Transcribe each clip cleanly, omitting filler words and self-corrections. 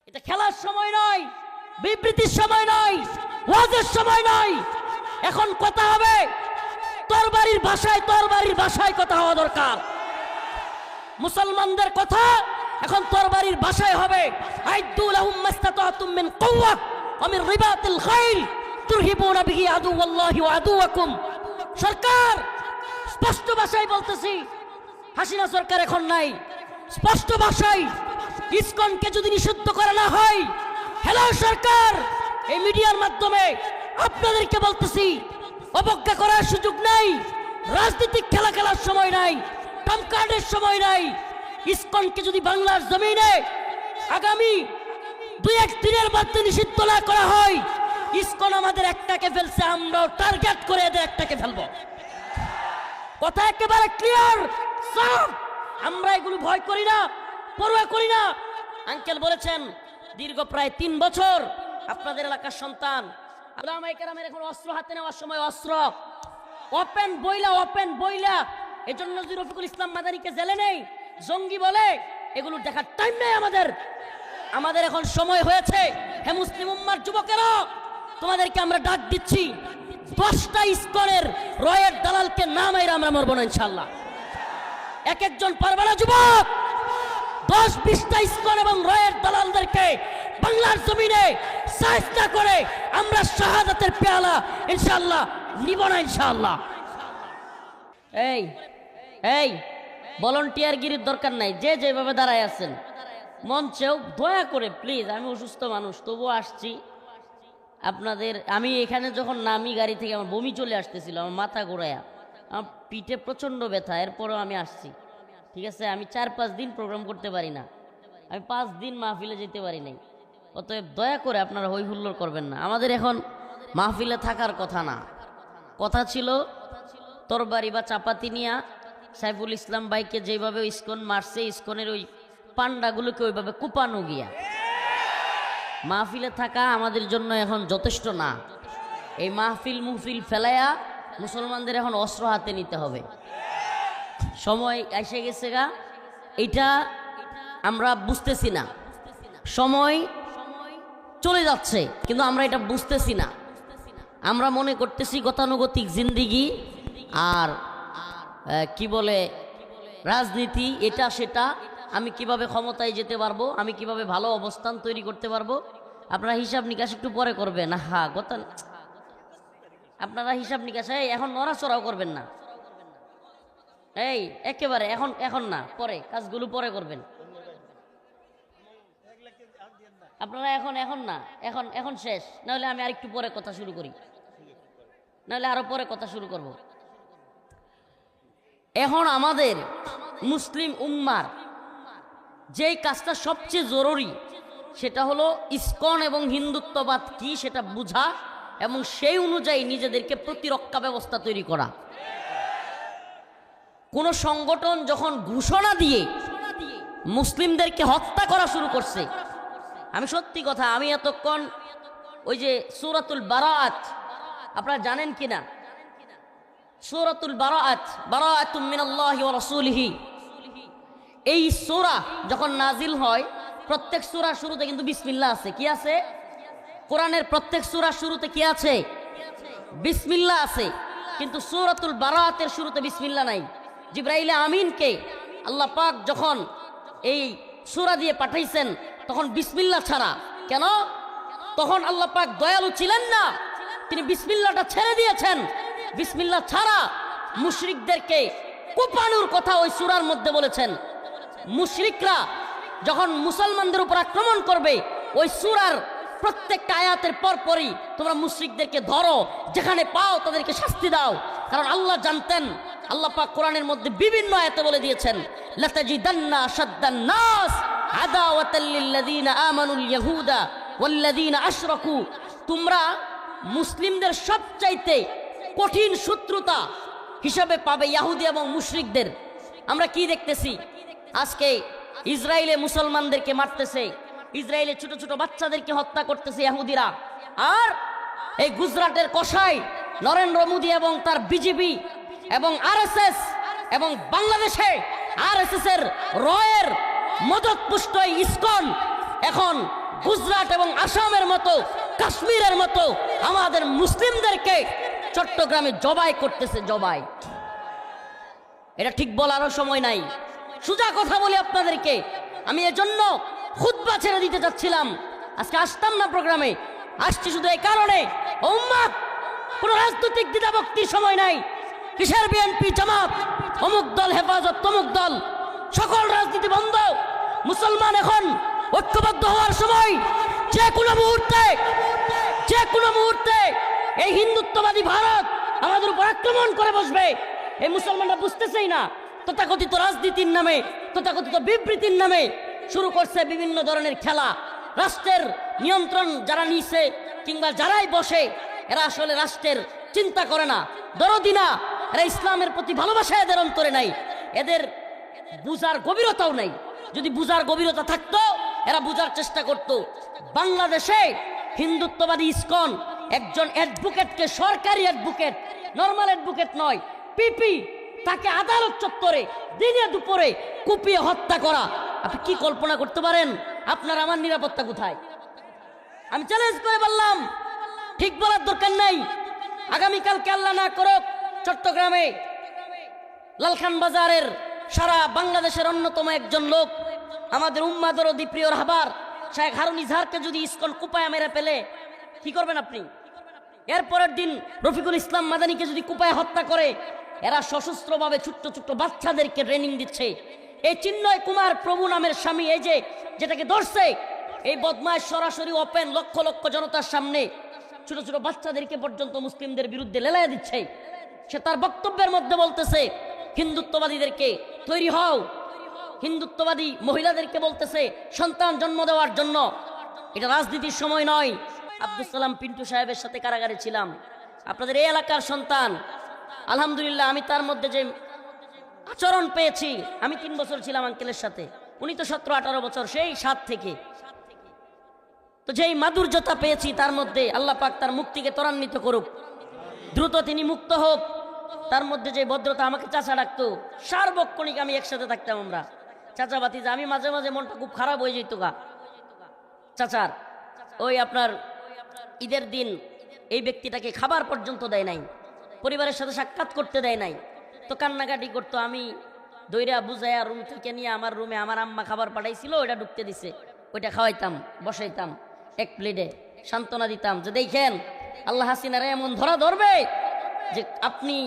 এটা খেলার সময় নয়, বিবৃতির সময় নয়, ওয়াজের সময় নয়। এখন কথা হবে তরবারির ভাষায় কথা হওয়া দরকার। মুসলমানদের কথা এখন তরবারির ভাষায় হবে। আইদু লাহুম মাস্তাতাতুম মিন কুওয়া ওয়া মিন রিবাতিল খাইল তুরহিবুনা বিহি আদুওয়াল্লাহি ওয়া আদুওয়াকুম। সরকার স্পষ্ট ভাষায় বলতেছি, হাসিনা সরকার এখন নাই, স্পষ্ট ভাষায় ইসকনকে যদি নিষিদ্ধ করা না হয়, হ্যালো সরকার, এই মিডিয়ার মাধ্যমে আপনাদেরকে বলতেছি, অবজ্ঞা করার সুযোগ নাই, রাজনৈতিক খেলা খেলার সময় নাই, কামকার্ডের সময় নাই। ইসকনকে যদি বাংলার জমিনে আগামী 2-1 দিনের মধ্যে নিষিদ্ধ না করা হয়, ইসকন আমাদের একটাকে ফেলছে, আমরাও টার্গেট করে এদের একটাকে ফেলবো। কথা একেবারে ক্লিয়ার সাফ। আমরা এগুলো ভয় করি না, পরোয়া করি না। আঙ্কেল বলেছেন দীর্ঘ প্রায় 3 বছর আপনাদের এলাকার সন্তান ওলামায়ে কেরামের এখন অস্ত্র হাতে নেওয়ার সময় অস্ত্র ওপেন বইলা এজন্য যদি রফিকুল ইসলাম মাদারীকে জেলে নেই, জঙ্গি বলে, এগুলো দেখার টাইম নেই আমাদের এখন সময় হয়েছে। হে মুসলিম উম্মার যুবকেরা, তোমাদেরকে আমরা ডাক দিচ্ছি, 10টা ইসকনের রয়ের দালালকে না মাইরা আমরা মরবো না ইনশাআল্লাহ। এক একজন পারবে না যুবক, 10-20টা ইসকন এবং রয়ের দালালদেরকে বাংলার জমিনে সাজদা করে আমরা শাহাদাতের পেয়ালা ইনশাআল্লাহ নিব না ইনশাআল্লাহ। এই ভলান্টিয়ারগিরির দরকার নাই, যে যেভাবে দাঁড়ায় আছেন মঞ্চেও দয়া করে প্লিজ, আমি অসুস্থ মানুষ তবুও আসছি আপনাদের। আমি এখানে যখন নামি গাড়ি থেকে আমার বমি চলে আসতেছিল, আমার মাথা ঘোরায়া, আমার পিঠে প্রচণ্ড ব্যথা, এরপরেও আমি আসছি। ঠিক আছে, আমি 4-5 দিন প্রোগ্রাম করতে পারি না, আমি 5 দিন মাহফিলে যেতে পারি নাই। অতএব দয়া করে আপনারা হই হুল্লোড় করবেন না। আমাদের এখন মাহফিলে থাকার কথা না, কথা ছিল তরবারি বা চাপাতি নিয়া সাইফুল ইসলাম ভাইকে যেভাবে ইসকন মারছে, ইসকনের ওই পান্ডাগুলোকে ওইভাবে কুপানো গিয়া মাহফিলে থাকা আমাদের জন্য এখন যথেষ্ট না। এই মুহফিল ফেলাইয়া মুসলমানদের এখন অস্ত্র হাতে নিতে হবে। সময় এসে গেছে গা, এটা আমরা বুঝতেছি না। সময় চলে যাচ্ছে কিন্তু আমরা এটা বুঝতেছি না। আমরা মনে করতেছি গতানুগতিক জিন্দিগি আর কি বলে রাজনীতি, এটা সেটা, আমি কিভাবে ক্ষমতায় যেতে পারবো, আমি কিভাবে ভালো অবস্থান তৈরি করতে পারবো। আপনারা হিসাব নিকাশ একটু পরে করবেন। আপনারা হিসাব নিকাশ এখন নড়াচড়াও করবেন না, এই একেবারে এখন না, পরে কাজগুলো পরে করবেন আপনারা। এখন না, এখন শেষ, নাহলে আমি আরেকটু পরে কথা শুরু করি, নাহলে আরো পরে কথা শুরু করব। এখন আমাদের মুসলিম উম্মার যেই কাজটা সবচেয়ে জরুরি, সেটা হলো ইসকন এবং হিন্দুত্ববাদ কি সেটা বুঝা এবং সেই অনুযায়ী নিজেদেরকে প্রতিরক্ষা ব্যবস্থা তৈরি করা। কোন সংগঠন যখন ঘোষণা দিয়ে মুসলিমদেরকে হত্যা করা শুরু করছে, আমি সত্যি কথা, আমি এতক্ষণ ওই যে সূরাতুল বারাআত আপনারা জানেন কিনা, সূরাতুল বারাআতুম মিনাল্লাহি ওয়া রাসূলিহি, এই সূরা যখন নাজিল হয় প্রত্যেক সূরার শুরুতে কিন্তু বিসমিল্লাহ আছে। কি আছে? কোরআনের প্রত্যেক সূরার শুরুতে কি আছে? বিসমিল্লাহ আছে। কিন্তু সূরাতুল বারাআতের শুরুতে বিসমিল্লাহ নাই। জিবরাইল আমিনকে আল্লাহ পাক যখন এই সূরা দিয়ে পাঠাইছেন তখন বিসমিল্লাহ ছাড়া। কেন? তখন আল্লাহ পাক দয়ালু ছিলেন না, তিনি বিসমিল্লাহটা ছেড়ে দিয়েছেন। বিসমিল্লাহ ছাড়া মুশরিকদেরকে কোপানোর কথা ওই সূরার মধ্যে বলেছেন। মুশরিকরা যখন মুসলমানদের উপর আক্রমণ করবে, ওই সূরার প্রত্যেকটা আয়াতের পরপরই তোমরা মুশরিকদেরকে ধরো, যেখানে পাও তাদেরকে শাস্তি দাও। কারণ আল্লাহ জানতেন, আল্লাহ পাক কোরআনের মধ্যে বিভিন্ন আয়াতে বলে দিয়েছেন, লাতাজিদান্না আশাদ্দান নাস আদাওয়াতাল লিল্লাযিনা আমানুল ইয়াহুদা ওয়াল্লাযিনা আশরাকু, তোমরা মুসলিমদের সবচাইতে কঠিন শত্রুতা হিসাবে পাবে ইহুদি এবং মুশরিকদের। আমরা কি দেখতেছি? আজকে ইসরায়েলে মুসলমানদেরকে মারতেছে, ইসরায়েলে ছোট ছোট বাচ্চাদেরকে হত্যা করতেছে ইহুদিরা। আর এই গুজরাটের কসাই নরেন্দ্র মোদী এবং তার বিজেপি এবং আরএসএস এবং বাংলাদেশে আরএসএস এর রয়ের মদতপুষ্ট ইসকন এখন গুজরাট এবং আসামের মতো, কাশ্মীরের মতো আমাদের মুসলিমদেরকে চট্টগ্রামে জবাই করতেছে, জবাই। এটা ঠিক বলারও সময় নাই, সোজা কথা বলি আপনাদেরকে। আমি এজন্য খুতবা ছেড়ে দিতে চাচ্ছিলাম, আজকে আসতাম না প্রোগ্রামে। আসছি শুধু এই কারণে, উম্মাহ কোন রাজনৈতিক দ্বিধাভক্তির সময় নাই। কিসের বিএনপি, জামাত, অমুক দল, হেফাজত, তমুক দল, সকল রাজনীতি বন্ধ। মুসলমান এখন ঐক্যবদ্ধ হওয়ার সময়। যে কোনো মুহূর্তে এই হিন্দুত্ববাদী ভারত আমাদের উপর আক্রমণ করে বসবে। এই মুসলমানরা বুঝতেছেই না, তথাকথিত রাজনীতির নামে, তথাকথিত বিবৃতির নামে শুরু করছে বিভিন্ন ধরনের খেলা। রাষ্ট্রের নিয়ন্ত্রণ যারা নিছে কিংবা যারাই বসে, এরা আসলে রাষ্ট্রের চিন্তা করে না, দরদি না। এরা ইসলামের প্রতি ভালোবাসা এদের অন্তরে নাই, এদের বুঝার গভীরতাও নাই। যদি বুঝার গভীরতা থাকতো এরা বুঝার চেষ্টা করত। বাংলাদেশে হিন্দুত্ববাদী ইসকন একজন অ্যাডভোকেটকে, সরকারি অ্যাডভোকেট, নর্মাল অ্যাডভোকেট নয়, পিপি, তাকে আদালত চত্বরে দিনে দুপুরে কুপিয়ে হত্যা করা। আপনি কি কল্পনা করতে পারেন? আপনার আমার নিরাপত্তা কোথায়? আমি চ্যালেঞ্জ করে বললাম, ঠিক বলার দরকার নাই। আগামীকালকে আল্লাহ না করুক চট্টগ্রামে লালখান বাজারের সারা বাংলাদেশের অন্যতম একজন লোক, আমাদের উম্মাহ দরদি প্রিয় রাহবার শেখ হারুন ইজহারকে যদি ইসকন কুপায়া মেরে ফেলে, কি করবেন আপনি? এরপরের দিন রফিকুল ইসলাম মাদানীকে যদি কুপায়া হত্যা করে, এরা সশস্ত্রভাবে ছোট্ট ছোট্ট বাচ্চাদেরকে ট্রেনিং দিচ্ছে। এই চিন্ময় কুমার প্রভু নামের স্বামী, এই যে যেটাকে ধরছে, এই বদমাশ সরাসরি ওপেন লক্ষ লক্ষ জনতার সামনে ছোট ছোট বাচ্চাদেরকে পর্যন্ত মুসলিমদের বিরুদ্ধে লেলাইয়া দিচ্ছে। সে তার বক্তব্যের মধ্যে বলতেছে হিন্দুত্ববাদীদেরকে তৈরি হও, হিন্দুত্ববাদী মহিলাদেরকে বলতেছে সন্তান জন্ম দেওয়ার জন্য। এটা রাজনীতির সময় নয়। আব্দুল সালাম পিন্টু সাহেবের সাথে কারাগারে ছিলাম, আপনাদের এই এলাকার সন্তান। আলহামদুলিল্লাহ আমি তার মধ্যে যে আচরণ পেয়েছি, আমি 3 বছর ছিলাম আঙ্কেলের সাথে, উনি তো 17-18 বছর, সেই 7 থেকে। তো যেই মাধুর্যতা পেয়েছি তার মধ্যে, আল্লাহ পাক তার মুক্তিকে ত্বরান্বিত করুক, দ্রুত তিনি মুক্ত হোক। তার মধ্যে যে ভদ্রতা, আমাকে চাচা ডাকতো, সার্বক্ষণিক আমি একসাথে থাকতাম আমরা, চাচা ভাতিজা। আমি মাঝে মাঝে মনটা খুব খারাপ হয়ে যেত গা চাচার। ওই আপনার ঈদের দিন এই ব্যক্তিটাকে খাবার পর্যন্ত দেয় নাই, পরিবারের সাথে সাক্ষাৎ করতে দেয় নাই, তো কান্নাকাটি করতো। আমি দইরা বুঝাইয়া রুম থেকে নিয়ে আমার রুমে, আমার আম্মা খাবার পাঠাইছিল, ওইটা ঢুকতে দিছে, ওইটা খাওয়াইতাম, বসাইতাম এক প্লেটে, সান্ত্বনা দিতাম যে দেখেন আল্লাহ হাসিনারা এমন ধরা ধরবে যে আপনি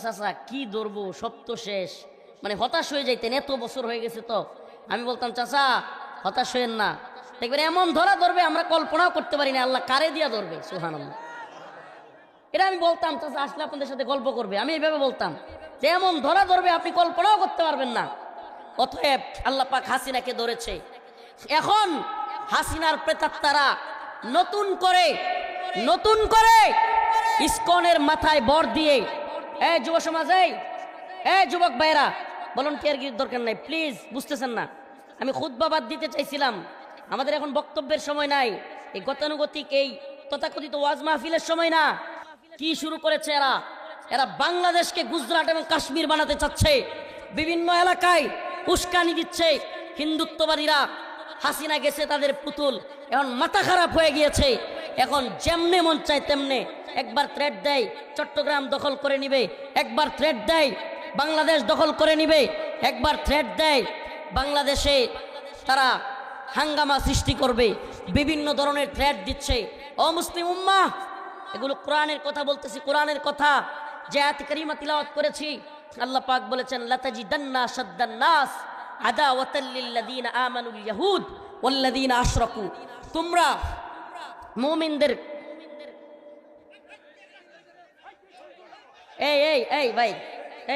চাচা কি ধরবো, সব তো শেষ। মানে হতাশ হয়ে যাইতেন, এত বছর হয়ে গেছে। তো আমি বলতাম চাচা হতাশ হইেন না, দেখবেন এমন ধরা ধরবে আমরা কল্পনাও করতে পারি না, আল্লাহ কারে দিয়া ধরবে, সুবহানাল্লাহ। এটা আমি বলতাম, চাচা আসলে আপনাদের সাথে গল্প করবে, আমি এইভাবে বলতাম যে এমন ধরা ধরবে আপনি কল্পনাও করতে পারবেন না। অতএব আল্লাহ পাক হাসিনাকে ধরেছে। এখন হাসিনার প্রেতাত্মারা নতুন করে ইসকনের মাথায় বর দিয়ে, এই যুব সমাজ, এই যুবক ভাইরা, ভলান্টিয়ারগির দরকার নাই প্লিজ, বুঝতেছেন না। আমি খুতবা বাদ দিতে চাইছিলাম, আমাদের এখন বক্তব্যের সময় নাই, এই গতানুগতিক এই তথাকথিত ওয়াজ মাহফিলের সময় না। কি শুরু করেছে এরা বাংলাদেশকে গুজরাট এবং কাশ্মীর বানাতে চাচ্ছে, বিভিন্ন এলাকায় উস্কানি দিচ্ছে হিন্দুত্ববাদীরা। হাসিনা গেছে তাদের পুতুল, এখন মাথা খারাপ হয়ে গিয়েছে। এখন যেমনে মন চায় তেমনে, একবার থ্রেট দেয় চট্টগ্রাম দখল করে নিবে, একবার থ্রেট দেয় বাংলাদেশ দখল করে নিবে, একবার থ্রেট দেয় বাংলাদেশে তারা হাঙ্গামা সৃষ্টি করবে, বিভিন্ন ধরনের থ্রেট দিচ্ছে। ও মুসলিম উম্মাহ, এগুলো কোরআনের কথা বলতেছি, কোরআনের কথা। যে আয়াত কারিমা তিলাওয়াত করেছি, আল্লাহ পাক বলেছেন লাতাজিদান্না শাদ্দান নাস আদাওয়াতাল লিল্লাযিনা আমানুল ইয়াহুদ ওয়াল্লাযিনা আশরাকু। তোমরা মুমিনদের,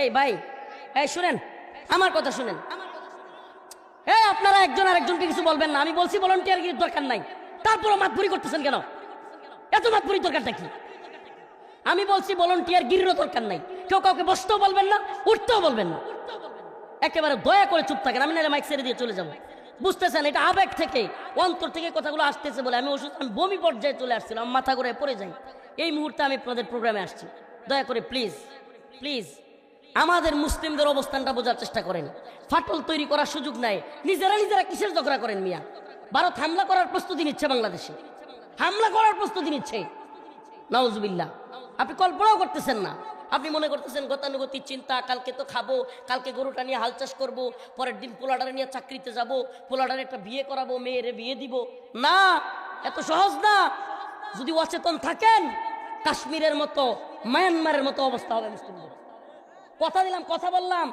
এই ভাই শুনেন আমার কথা, শুনেন। আপনারা একজন আরেকজনকে কিছু বলবেন না। আমি বলছি ভলান্টিয়ারগিরির দরকার নাই, তারপরও মাতবুরি করতেছেন কেন? এত মাতবুরির দরকারটা কি? আমি বলছি ভলান্টিয়ারগিরিরও দরকার নাই। কেউ কাউকে বসতেও বলবেন না, উঠতেও বলবেন না, একেবারে দয়া করে চুপ থাকেন। আমি না মাইক ছেড়ে দিয়ে চলে যাবো, বুঝতেছেন? এটা আবেগ থেকে, অন্তর থেকে কথাগুলো আসতেছে বলে আমি অসুস্থ, আমি বমি পর্যায়ে চলে আসছিলাম, মাথা ঘুরে পড়ে যাই। এই মুহূর্তে আমি আপনাদের প্রোগ্রামে আসছি, দয়া করে প্লিজ আমাদের মুসলিমদের অবস্থানটা বোঝার চেষ্টা করেন। ফাটল তৈরি করার সুযোগ নাই। নিজেরা কিসের ঝগড়া করেন মিয়া? ভারত হামলা করার প্রস্তুতি নিচ্ছে, বাংলাদেশে হামলা করার প্রস্তুতি নিচ্ছে। নাউজুবিল্লাহ। আপনি কল্পনাও করতেছেন না। আপনি মনে করতেছেন গতানুগতিক চিন্তা, কালকে তো খাবো, কালকে গরুটা নিয়ে হাল চাষ করবো, পরের দিন পোলাডারে নিয়ে চাকরিতে যাব, পোলাডারে একটা বিয়ে করাবো, মেয়েরে বিয়ে দিব। না, এত সহজ না। যদি অচেতন থাকেন, কাশ্মীরের মতো, মায়ানমারের মতো অবস্থা হবে মুসলিমদের। কথা দিলাম, কথা বললাম,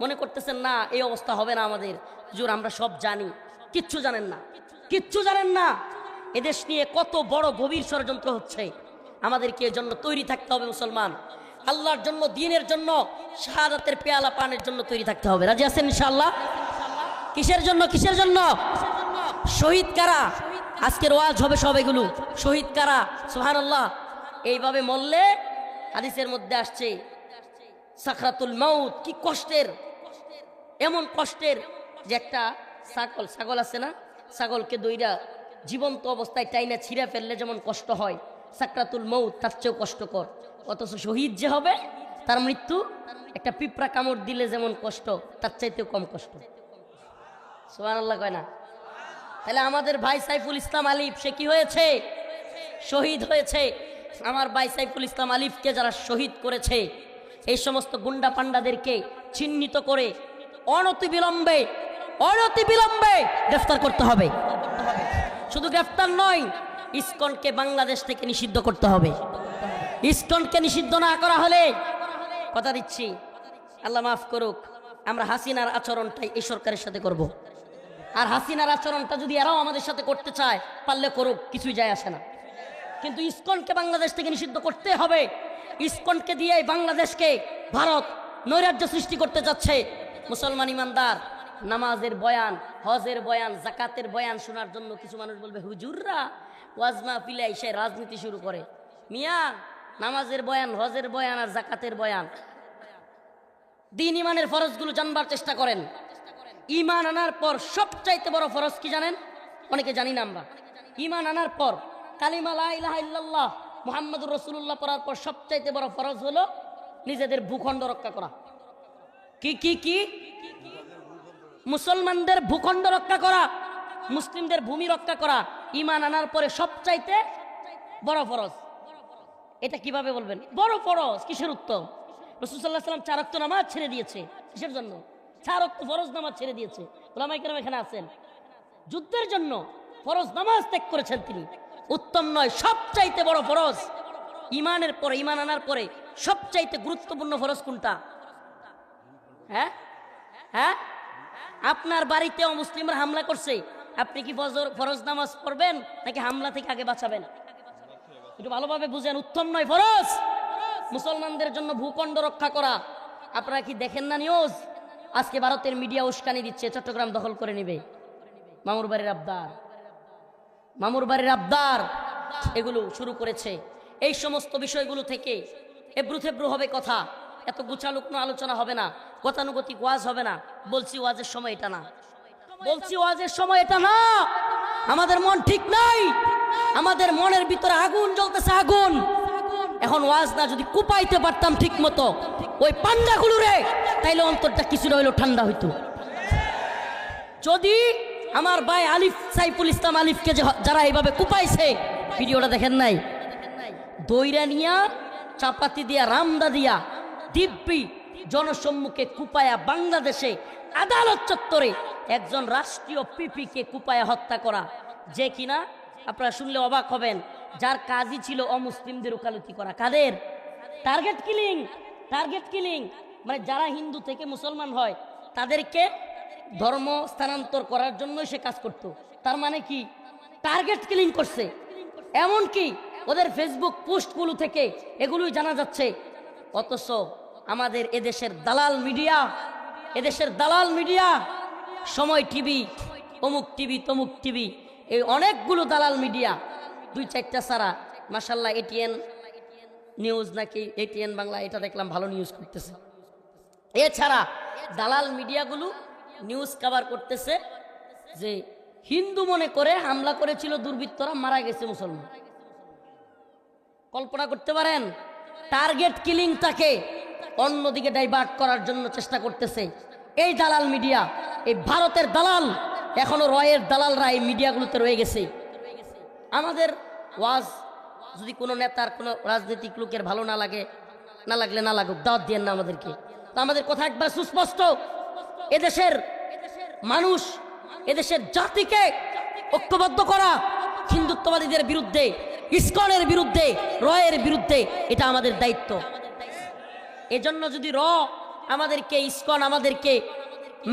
মনে করতেছেন না এই অবস্থা হবে না আমাদের। হুজুর আমরা সব জানি, কিচ্ছু জানেন না, কিচ্ছু জানেন না। এদেশ নিয়ে কত বড় গভীর ষড়যন্ত্র হচ্ছে। আমাদেরকে এর জন্য তৈরি থাকতে হবে মুসলমান। আল্লাহর জন্য, দ্বীনের জন্য, শাহাদাতের পেয়ালা পানের জন্য তৈরি থাকতে হবে। রাজি আছেন ইনশাআল্লাহ? কিসের জন্য? কিসের জন্য? শহীদ কারা? আজকের ওয়াজ হবে সব এগুলো। শহীদ কারা? সুবহানাল্লাহ। এইভাবে মরলে হাদিসের মধ্যে আসছে সাকরাতুল মাউত, কি কষ্টের, এমন কষ্টের যে একটা ছাগল আছে না, ছাগলকে দইরা জীবন্ত অবস্থায় টাইনা ছিঁড়ে ফেললে যেমন কষ্ট হয়, সাকরাতুল মাউত তার চেয়েও কষ্টকর। অথচ শহীদ যে হবে তার মৃত্যু একটা পিঁপড়া কামড় দিলে যেমন কষ্ট, তার চাইতেও কম কষ্ট। সুবহানাল্লাহ কয় না? তাহলে আমাদের ভাই সাইফুল ইসলাম আলিফ, সে কি হয়েছে? শহীদ হয়েছে। আমার ভাই সাইফুল ইসলাম আলিফকে যারা শহীদ করেছে, এই সমস্ত গুন্ডা পান্ডাদেরকে চিহ্নিত করে অনতিবিলম্বে গ্রেফতার করতে হবে। শুধু গ্রেফতার নয়, ইসকনকে বাংলাদেশ থেকে নিষিদ্ধ করতে হবে। ইসকনকে নিষিদ্ধ না করা হলে, কথা দিচ্ছি, আল্লাহ মাফ করুক, আমরা হাসিনার আচরণটাই এই সরকারের সাথে করব। আর হাসিনার আচরণটা যদি এরাও আমাদের সাথে করতে চায়, পারলে করুক, কিছুই যায় আসে না। কিন্তু ইসকনকে বাংলাদেশ থেকে নিষিদ্ধ করতে হবে। ইসকনকে দিয়ে বাংলাদেশকে ভারত নৈরাজ্য সৃষ্টি করতে যাচ্ছে। মুসলমান ইমানদার নামাজের বয়ান, হজের বয়ান, জাকাতের বয়ান শোনার জন্য কিছু মানুষ বলবে হুজুররা ওয়াজ মাহফিলে এসে রাজনীতি শুরু করে। মিয়া, নামাজের বয়ান, হজের বয়ান আর জাকাতের বয়ান, দিন ইমানের ফরজগুলো জানবার চেষ্টা করেন। ইমান আনার পর সবচাইতে বড় ফরজ কি জানেন? অনেকে জানি না আমরা। ইমান আনার পর কালিমা লা ইলাহা ইল্লাল্লাহ মুহাম্মাদুর রাসূলুল্লাহ পড়ার পর সবচাইতে বড় ফরজ হলো নিজেদের ভূখণ্ড রক্ষা করা। কি কি কি? মুসলমানদের ভূখণ্ড রক্ষা করা, মুসলিমদের ভূমি রক্ষা করা ইমান আনার পরে সবচাইতে বড় ফরজ। এটা কিভাবে বলবেন বড় ফরজ? কিসের উত্তম? রাসূল সাল্লাল্লাহু আলাইহি ওয়াসাল্লাম 4 ওয়াক্ত নামাজ ছেড়ে দিয়েছে। কিসের জন্য? 4 ওয়াক্ত ফরজ নামাজ ছেড়ে দিয়েছে। উলামায়ে কেরাম এখানে আছেন, যুদ্ধের জন্য ফরজ নামাজ ত্যাগ করেছেন তিনি। উত্তম নয়, সবচাইতে বড় ফরজ ইমানের পরে, ইমান আনার পরে সবচাইতে গুরুত্বপূর্ণ ফরজ কোনটা? হ্যাঁ হ্যাঁ, আপনার বাড়িতে অমুসলিমরা হামলা করছে, আপনি কি ফরজ নামাজ পড়বেন নাকি হামলা থেকে আগে বাঁচাবেন? একটু ভালোভাবে বুঝেন। উত্তম নয় ফরজ মুসলমানদের জন্য ভূখণ্ড রক্ষা করা। আপনারা কি দেখেন না নিউজ? আজকে ভারতের মিডিয়া উস্কানি দিচ্ছে চট্টগ্রাম দখল করে নেবে, মামুর বাড়ির আবদার, মামুর বাড়ির আবদার এগুলো শুরু করেছে। এই সমস্ত বিষয়গুলো থেকে এবড়ো থেবড়ো হবে কথা, এত গুছালুকনো আলোচনা হবে না, গতানুগতিক ওয়াজ হবে না। বলছি ওয়াজের সময় এটা না, বলছি ওয়াজের সময় এটা না। আমাদের মন ঠিক নাই, আমাদের মনের ভিতরে আগুন জ্বলতেছে, আগুন। এখন ওয়াজ না যদি কুপাইতে পারতাম ঠিক মতো ওই পান্ডাগুলো রে, তাইলে অন্তরটা কিছুটা হইলো ঠান্ডা হইতো। যদি আমার ভাই আলিফ, সাইফুল ইসলাম আলিফকে যারা এইভাবে কুপাইছে, ভিডিওটা দেখেন নাই? দইরা নিয়া, চাপাতি দিয়া, রামদা দিয়া, দিব্যি জনসম্মুখে কুপায়া বাংলাদেশে আদালত চত্বরে একজন রাষ্ট্রীয় পিপিকে কুপায়া হত্যা করা, যে কিনা আপনারা শুনলে অবাক হবেন, যার কাজই ছিল অমুসলিমদের ওকালতি করা। কাদের? Target killing. টার্গেট কিলিং মানে যারা হিন্দু থেকে মুসলমান হয় তাদেরকে ধর্ম স্থানান্তর করার জন্যই সে কাজ করত। তার মানে কি? টার্গেট কিলিং করছে। এমনকি ওদের ফেসবুক পোস্টগুলো থেকে এগুলোই জানা যাচ্ছে। অথচ আমাদের এদেশের দালাল মিডিয়া, এদেশের দালাল মিডিয়া, সময় টিভি, অমুক টিভি, তমুক টিভি, এই অনেকগুলো দালাল মিডিয়া, 2-4টা ছাড়া মাশাল্লাহ এটিএন নিউজ নাকি এটিএন বাংলা, এটা দেখলাম ভালো নিউজ করতেছে। এছাড়া দালাল মিডিয়াগুলো নিউজ কভার করতেছে যে হিন্দু মনে করে হামলা করেছিল দুর্বৃত্তরা, মারা গেছে মুসলমান। কল্পনা করতে পারেন? টার্গেট কিলিংটাকে অন্যদিকে ডাইভার্ট করার জন্য চেষ্টা করতেছে এই দালাল মিডিয়া, এই ভারতের দালাল এখনো রয়ের দালালরা এই মিডিয়াগুলোতে রয়ে গেছে। আমাদের ওয়াজ যদি কোনো নেতার কোনো রাজনৈতিক লোকের ভালো না লাগলে না লাগুক, দাওয়াত দিয়েন না আমাদেরকে। তো আমাদের কথা একবার সুস্পষ্ট, এদেশের মানুষ, এদেশের জাতিকে ঐক্যবদ্ধ করা, হিন্দুত্ববাদীদের বিরুদ্ধে, ইসকনের বিরুদ্ধে, রয়ের বিরুদ্ধে, এটা আমাদের দায়িত্ব। এজন্য যদি আমাদেরকে, ইসকন আমাদেরকে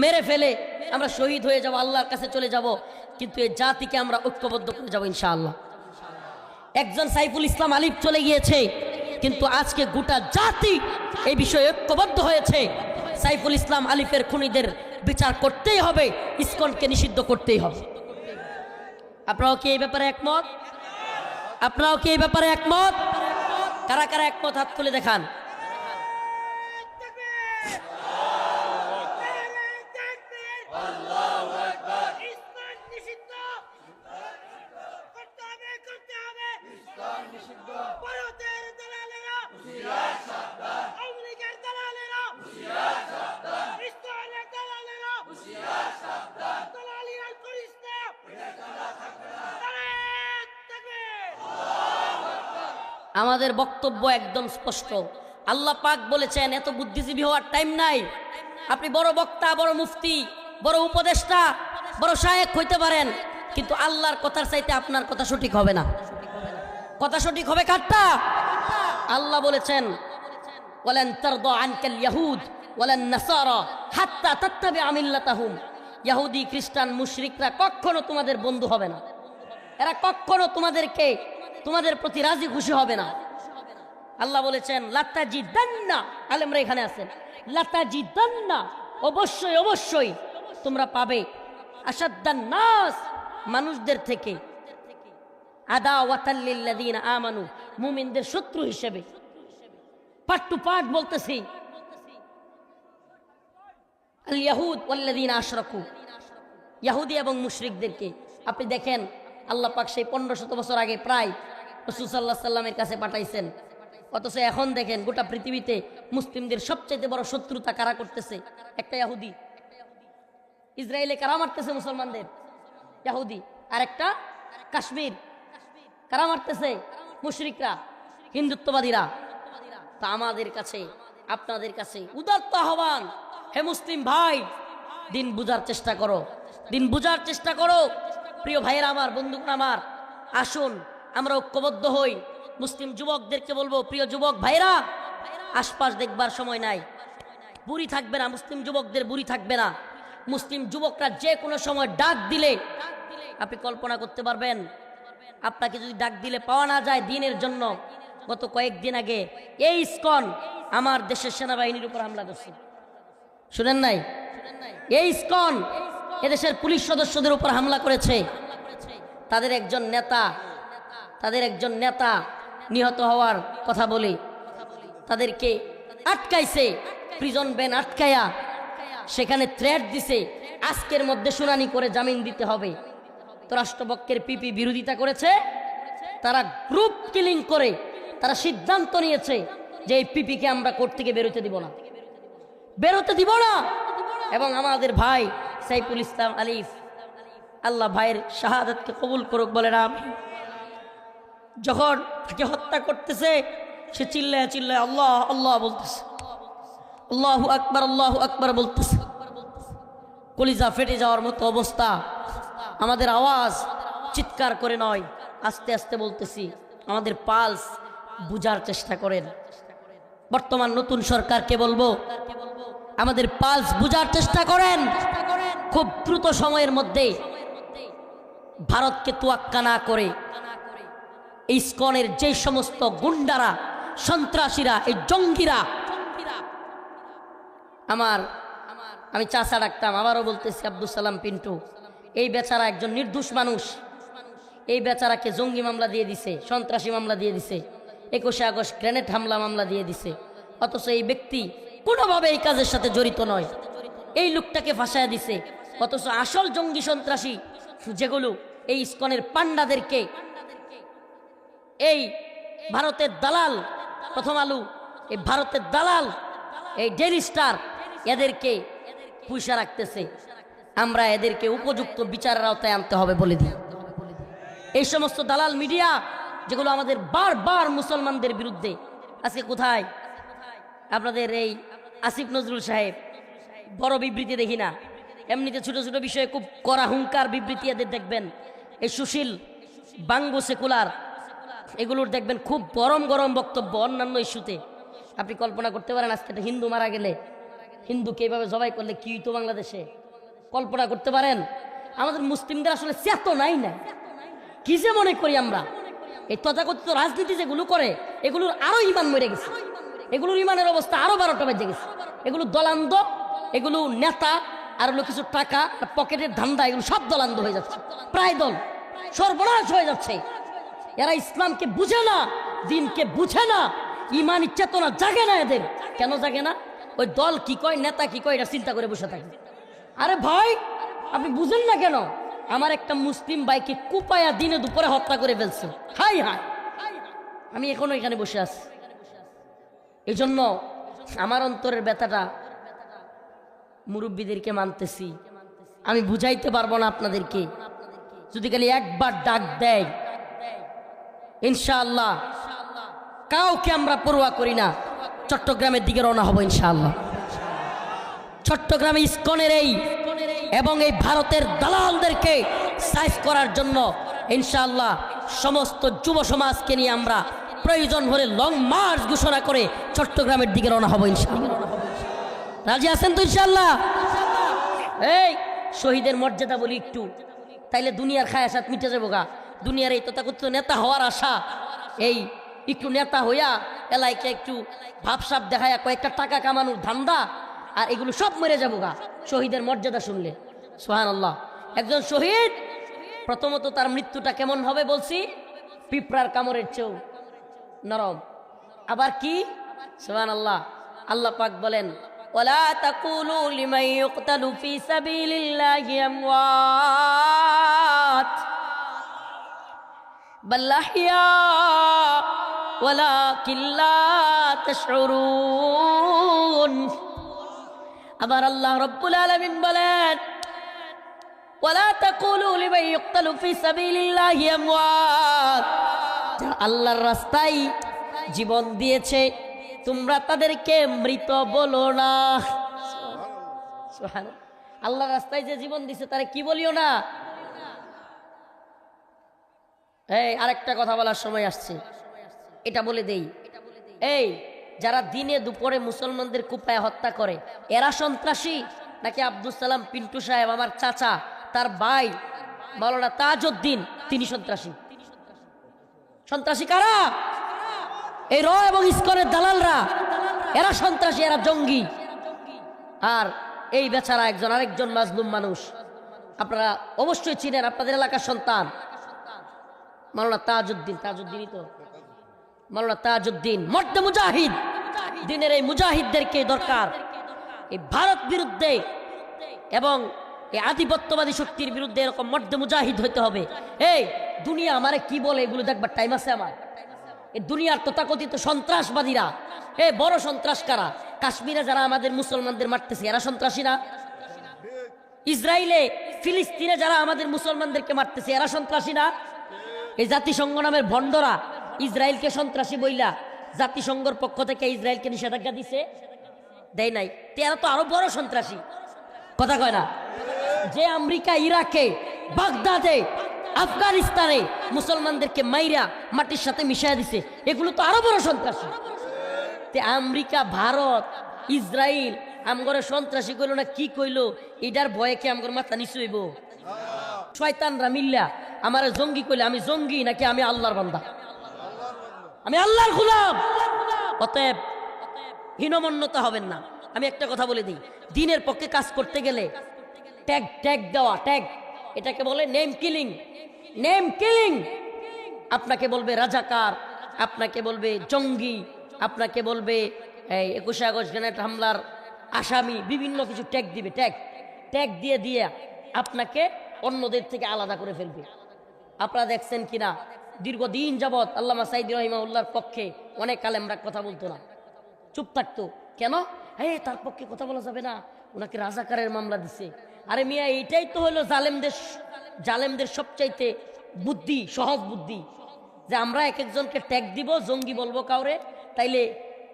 মেরে ফেলে, আমরা শহীদ হয়ে যাব, আল্লাহর কাছে চলে যাব, কিন্তু এই জাতিকে আমরা ঐক্যবদ্ধ করে যাব ইনশাআল্লাহ। একজন সাইফুল ইসলাম আলিফ চলে গিয়েছে, কিন্তু আজকে গোটা জাতি এই বিষয়ে ঐক্যবদ্ধ হয়েছে। সাইফুল ইসলাম আলিফের খুনিদের বিচার করতেই হবে, ইসকনকে নিষিদ্ধ করতেই হবে। আপনারাও কি এই ব্যাপারে একমত? আপনারাও কি এই ব্যাপারে একমত? কারা কারা একমত হাত তুলে দেখান। আমাদের বক্তব্য একদম স্পষ্ট। আল্লাহ পাক বলেছেন, এত বুদ্ধিজীবী হওয়ার টাইম নাই। আপনি বড় বক্তা, বড় মুফতি, বড় উপদেষ্টা, বড় শায়েখ হইতে পারেন, কিন্তু আল্লাহর কথার চাইতে আপনার কথা সঠিক হবে না। কথা সঠিক হবে কারটা? আল্লাহ বলেছেন, ওয়ালান তারদা আনকাল ইয়াহুদ ওয়ালান নাসারা হাত্তা তাত্তাবিআ মিল্লাতাহুম। ইহুদি, খ্রিস্টান, মুশরিকরা কখনো তোমাদের বন্ধু হবে না। এরা কখনো তোমাদের প্রতি রাজি খুশি হবে না। আল্লাহ বলেছেন, লাতাজিদান্না, আলেমরা এখানে আছেন, লাতাজিদান্না, অবশ্যই অবশ্যই তোমরা পাবে, আশাদ্দান নাস, মানুষদের থেকে, আদাওয়াতাল লিল্লাযিনা আমানু, মুমিনদের শত্রু হিসেবে। পার্ট টু পার্ট বলতেছি, আল ইয়াহুদ ওয়াল্লাযিনা আশরাকু, ইহুদি এবং মুশরিকদেরকে আপনি দেখেন, আল্লাহ পাক সেই 1500 বছর আগে প্রায় রাসূল সাল্লাল্লাহু আলাইহি সাল্লামের কাছে পাঠাইছেন। অথচ এখন দেখেন গোটা পৃথিবীতে মুসলিমদের সবচেয়ে বড় শত্রুতা কারা করতেছে? একটা ইহুদি। ইসরায়েলে কারা মারতেছে মুসলমানদের? ইহুদি। আর একটা কাশ্মীর, কারা মারতেছে? মুশরিকরা, হিন্দুত্ববাদীরা। তা আমাদের কাছে, আপনাদের কাছে উদাত্ত আহ্বান, হে মুসলিম ভাই, দিন বুঝার চেষ্টা করো, দিন বুঝার চেষ্টা করো। প্রিয় ভাইয়েরা আমার, বন্ধুরা আমার, আসুন আমরা ঐক্যবদ্ধ হই। মুসলিম যুবকদেরকে বলবো, প্রিয় যুবক ভাইরা, আশপাশ দেখবার সময় নাই, বুড়ি থাকবে না, মুসলিম যুবকদের বুড়ি থাকবে না। মুসলিম যুবকরা যে কোনো সময় ডাক দিলে, আপনি কল্পনা করতে পারবেন, আপনাকে যদি ডাক দিলে পাওয়া না যায় দিনের জন্য। গত কয়েকদিন আগে এই ইসকন আমার দেশের সেনাবাহিনীর উপর হামলা করছে, শুনেন নাই? এই ইসকন এদেশের পুলিশ সদস্যদের উপর হামলা করেছে। তাদের একজন নেতা নিহত হওয়ার কথা বলে তাদেরকে আটকাইছে, প্রিজন ভ্যান আটকায়া সেখানে থ্রেট দিছে, আজকের মধ্যে শুনানি করে জামিন দিতে হবে। তো রাষ্ট্রপক্ষের পিপি বিরোধিতা করেছে, তারা গ্রুপ কিলিং করে তারা সিদ্ধান্ত নিয়েছে যে এই পিপিকে আমরা কোর্ট থেকে বেরোতে দিব না। এবং আমাদের ভাই সাইফুল ইসলাম আলিফ, আল্লাহ ভাইয়ের শাহাদাতকে কবুল করুক, বলে না, যখন তাকে হত্যা করতেছে সে চিল্লায় চিল্লায় আল্লাহ আল্লাহ বলতেছে, আল্লাহু আকবার বলতেছে। কলিজা ফেটে যাওয়ার মতো অবস্থা। আমাদের আওয়াজ চিৎকার করে নয়, আস্তে আস্তে বলতেছি। আমাদের পালস বুঝার চেষ্টা করেন। বর্তমান নতুন সরকারকে বলবো, আমাদের পালস বুঝার চেষ্টা করেন। খুব দ্রুত সময়ের মধ্যে ভারতকে তোয়াক্কা না করে ইসকনের যে সমস্ত গুন্ডারা, সন্ত্রাসীরা, এই জঙ্গিরা, আমি চাচা ডাকতাম, আবারও বলতেছি, আব্দুল সালাম পিন্টু, এই বেচারা একজন নির্দোষ মানুষ। এই বেচারাকে জঙ্গি মামলা দিয়ে দিছে, সন্ত্রাসী মামলা দিয়ে দিছে, 21শে আগস্ট গ্রেনেড হামলা মামলা দিয়ে দিছে। অথচ এই ব্যক্তি কোনোভাবে এই কাজের সাথে জড়িত নয়, এই লোকটাকে ফাঁসায় দিছে। অথচ আসল জঙ্গি সন্ত্রাসী যেগুলো, এই ইসকনের পান্ডাদেরকে, এই ভারতের দালাল, প্রথম আলু, এই ভারতের দালাল, এই ডেইলি স্টার, এদেরকে পয়সা রাখতেছে। আমরা এদেরকে উপযুক্ত বিচারের আওতায় আনতে হবে বলে দিই। এই সমস্ত দালাল মিডিয়া যেগুলো আমাদের বারবার মুসলমানদের বিরুদ্ধে, আজকে কোথায় আপনাদের এই আসিফ নজরুল সাহেব বড় বিবৃতি দেখি না, এমনিতে ছোট ছোট বিষয়ে খুব কড়া হুঙ্কার বিবৃতি এদের দেখবেন। এই সুশীল বাঙ্গু সেকুলার এগুলোর দেখবেন খুব গরম গরম বক্তব্য অন্যান্য ইস্যুতে। আপনি কল্পনা করতে পারেন আজকে একটা হিন্দু মারা গেলে, হিন্দুকে এইভাবে জবাই করলে কি হইতো বাংলাদেশে? কল্পনা করতে পারেন? আমাদের মুসলিমদের আসলে চেতনাই নাই। কি যে মনে করি আমরা, এই তথাকথিত রাজনীতি যেগুলো করে এগুলোর আরো ইমান মরে গেছে, এগুলোর ইমানের অবস্থা আরো 12টা বেজে গেছে। এগুলো দলান্দ, এগুলো নেতা, আর হলো কিছু টাকা আর পকেটের ধান্দা, এগুলো সব দলান্দ হয়ে যাচ্ছে, প্রায় দল সর্বনাশ হয়ে যাচ্ছে। এরা ইসলামকে বুঝে না, দিনকে বুঝে না, ইমানি চেতনা জাগে না এদের। কেন জাগে না? ওই দল কি কয়, নেতা কি কয়, এটা চিন্তা করে বসে থাকে। আরে ভাই, আপনি বুঝেন না কেন? আমার একটা মুসলিম ভাইকে কুপায়া দিনে দুপুরে হত্যা করে ফেলছে। হাই হাই, আমি এখনো এখানে বসে আছি। এই জন্য আমার অন্তরের ব্যথাটা মুরব্বীদেরকে মানতেছি। আমি বুঝাইতে পারবো না আপনাদেরকে, যদি খালি একবার ডাক দেয় ইনশাআল্লাহ কাউকে আমরা পরোয়া করি না, চট্টগ্রামের দিকে রওনা হবো ইনশাআল্লাহ। চট্টগ্রামে ইসকনের এই এবং এই ভারতের দালালদেরকে সাইজ করার জন্য ইনশাআল্লাহ সমস্ত যুব সমাজকে নিয়ে আমরা প্রয়োজন হলে লং মার্চ ঘোষণা করে চট্টগ্রামের দিকে রওনা হবো ইনশাআল্লাহ। রাজি আছেন তো ইনশাআল্লাহ? এই শহীদের মর্যাদা বলি একটু, তাইলে দুনিয়ার খায়াসাত মিটে যাবো গা। দুনিয়ার এই তথাকথিত নেতা হওয়ার আশা, এই একটু নেতা হইয়া এলাইকে একটু ভাবসাব দেখায়া কয়েকটা টাকা কামানোর ধান্দা, আর এগুলো সব মরে যাবো গা শহীদের মর্যাদা শুনলে। সুবহানাল্লাহ। একজন শহীদ প্রথমত তার মৃত্যুটা কেমন হবে বলছি? পিঁপড়ার কামড়ের চেয়েও নরম। আবার কি? সুবহানাল্লাহ। আল্লাহ পাক বলেন, ওয়ালা তাকুলু লিমান ইউকতালু ফি সাবিলিল্লাহি আমওয়াত বাল আহইয়া ওয়ালাকিন লা তাশউরুন। আবার আল্লাহ রাব্বুল আলামিন বলেন, ওয়ালা তাকুলু লিমান ইউকতালু ফি সাবিলিল্লাহি আমওয়াত, আল্লাহর রাস্তায় জীবন দিয়েছে তোমরা তাদেরকে মৃত বলো না। সুবহানাল্লাহ। আল্লাহর রাস্তায় যে জীবন দিছে তারে কি বলিও না। এই আরেকটা কথা বলার সময় আসছে, এটা বলে দেই। এই যারা দিনে দুপুরে মুসলমানদের কুপায় হত্যা করে, এরা সন্ত্রাসী নাকি আব্দুল সালাম পিন্টু সাহেব আমার চাচা, তার ভাই মাওলানা তাজউদ্দিন, তিনি সন্ত্রাসী? সন্ত্রাসী কারা? এই র এবং ইসকনের দালালরা, এরা সন্ত্রাসী, এরা জঙ্গি। আর এই বেচারা একজন আরেকজন মাজলুম মানুষ, আপনারা অবশ্যই চিনেন, আপনাদের এলাকার সন্তান মাওলানা তাজউদ্দিন। তাজউদ্দিনই তো মাওলানা তাজউদ্দিন, মর্দে মুজাহিদ। দিনের এই মুজাহিদদেরকে দরকার এই ভারত বিরুদ্ধে এবং এই আধিপত্যবাদী শক্তির বিরুদ্ধে এরকম মর্দে মুজাহিদ হইতে হবে। এই দুনিয়া আমারে কি বলে এগুলো দেখবার টাইম আছে আমার? এই দুনিয়ার তথাকথিত সন্ত্রাসবাদীরা, এ বড় সন্ত্রাস কারা? কাশ্মীরে যারা আমাদের মুসলমানদের মারতেছে, এরা সন্ত্রাসী না? ইসরায়েলে ফিলিস্তিনে যারা আমাদের মুসলমানদেরকে মারতেছে, এরা সন্ত্রাসী না? এই জাতিসংঘ নামের ভণ্ডরা ইসরায়েলকে সন্ত্রাসী বইলা জাতিসংঘের পক্ষ থেকে ইসরায়েলকে নিষেধাজ্ঞা দিছে? দেয় নাই। এরা তো আরো বড় সন্ত্রাসী, কথা কয় না? যে আমেরিকা ইরাকে, বাগদাদে, আফগানিস্তানে মুসলমানদেরকে মাইরা মাটির সাথে মিশাইয়া দিছে, এগুলো তো আরো বড় সন্ত্রাসী। তে আমেরিকা, ভারত, ইসরায়েল আমগরে সন্ত্রাসী কইল না কি কইল, এটার ভয়ে কি আমগর মাথা নিচু হইব? শয়তানরা মিল্লা আমারে জঙ্গি কইলে আমি জঙ্গি নাকি আমি আল্লাহর বান্দা? আমি আল্লাহর গোলাম। অতএব হীনমন্যতা হবেন না। আমি একটা কথা বলে দিই, দিনের পক্ষে কাজ করতে গেলে ট্যাগ ট্যাগ দেওয়া, ট্যাগ, এটাকে বলে নেম কিলিং। Name killing. আপনাকে বলবে রাজাকার, আপনাকে বলবে জঙ্গি, আপনাকে বলবে 21 আগস্ট গ্রেনেড হামলার আসামি, বিভিন্ন কিছু ট্যাগ দিবে। ট্যাগ ট্যাগ দিয়ে দিয়ে আপনাকে অন্যদের থেকে আলাদা করে ফেলবে। আপনারা দেখছেন কিনা, দীর্ঘদিন যাবৎ আল্লামা সাইদি রহিমাহুল্লাহর পক্ষে অনেক আলেমরা কথা বলতো না, চুপ থাকতো। কেন? তার পক্ষে কথা বলা যাবে না, ওনাকে রাজাকারের মামলা দিছে। আরে মিয়া, এইটাই তো হলো জালেমদের সবচাইতে বুদ্ধি, সহজ বুদ্ধি, যে আমরা এক একজনকে ট্যাগ দিব, জঙ্গি বলবো কাউরে, তাইলে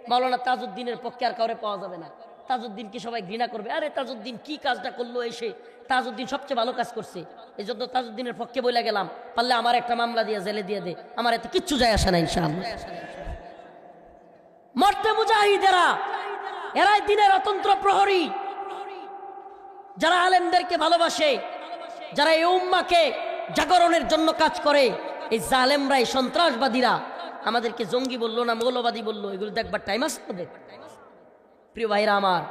মাওলানা তাজউদ্দিনের পক্ষে আর কাউরে পাওয়া যাবে না। তাজউদ্দিনকে সবাই ঘৃণা করবে, আরে তাজউদ্দিন কি কাজটা করলো, এসে তাজউদ্দিন সবচেয়ে ভালো কাজ করছে, এই জন্য তাজউদ্দিনের পক্ষে বলে গেলাম, পারলে আমার একটা মামলা দিয়ে জেলে দিয়ে দে, আমার এতে কিচ্ছু যায় আসে না ইনশাআল্লাহ। মর্তে মুজাহিদেরা, এরাই দিনের অতন্ত্র প্রহরী, যারা আলেমদেরকে ভালোবাসে, যারা এই উম্মাকে জাগরণের জন্য কাজ করে। এই জালেমরা, এই সন্ত্রাসবাদীরা আমাদেরকে জঙ্গি বললো না মৌলবাদী বললো, এগুলো দেখবার টাইম আসতে। প্রিয় ভাইরা আমার,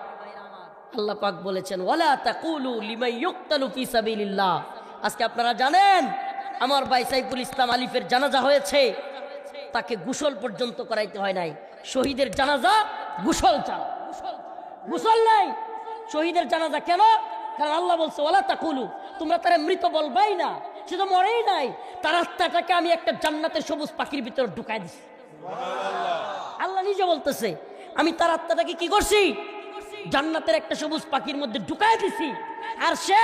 আল্লাহ পাক বলেছেন ওয়ালা তাকুলু লিমান ইউকতালু ফি সাবিলিল্লাহ। আজকে আপনারা জানেন আমার ভাই সাইফুল ইসলাম আলিফের জানাজা হয়েছে, তাকে গোসল পর্যন্ত করাইতে হয় নাই। শহীদের জানাজা গোসল ছাড়া, গোসল নাই শহীদের জানাজা। কেন? কারণ আল্লাহ বলছে ওয়ালা তাকুলু, তোমরা তারা মৃত বলবাই না, সে তো মরেই নাই, তার আত্মাটাকে আমি একটা জান্নাতের সবুজ পাখির ভিতরে ঢুকাই দিছি। আল্লাহ নিজে বলতেছে আমি তার আত্মাটাকে কি করছি, জান্নাতের একটা সবুজ পাখির মধ্যে ঢুকাই দিছি, আর সে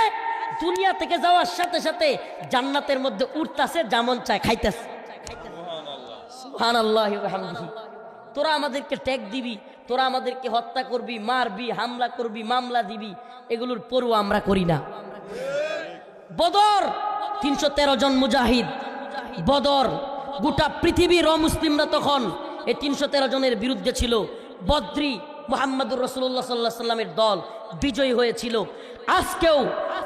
দুনিয়া থেকে যাওয়ার সাথে সাথে জান্নাতের মধ্যে উঠতেছে, যেমন চায় খাইতেছে। সুবহানাল্লাহি ওয়া বিহামদিহি। তোরা আমাদেরকে ট্যাগ দিবি, তোরা আমাদেরকে হত্যা করবি, মারবি, হামলা করবি, মামলা দিবি, এগুলোর পরোয়া আমরা করি না। বদর 313 জন মুজাহিদ, বদর গোটা পৃথিবীর অমুসলিমরা তখন এই 313 জনের বিরুদ্ধে ছিল। বদ্রি মুহাম্মদুর রাসূলুল্লাহ সাল্লাল্লাহু আলাইহি সাল্লামের দল বিজয়ী হয়েছিল। আজকেও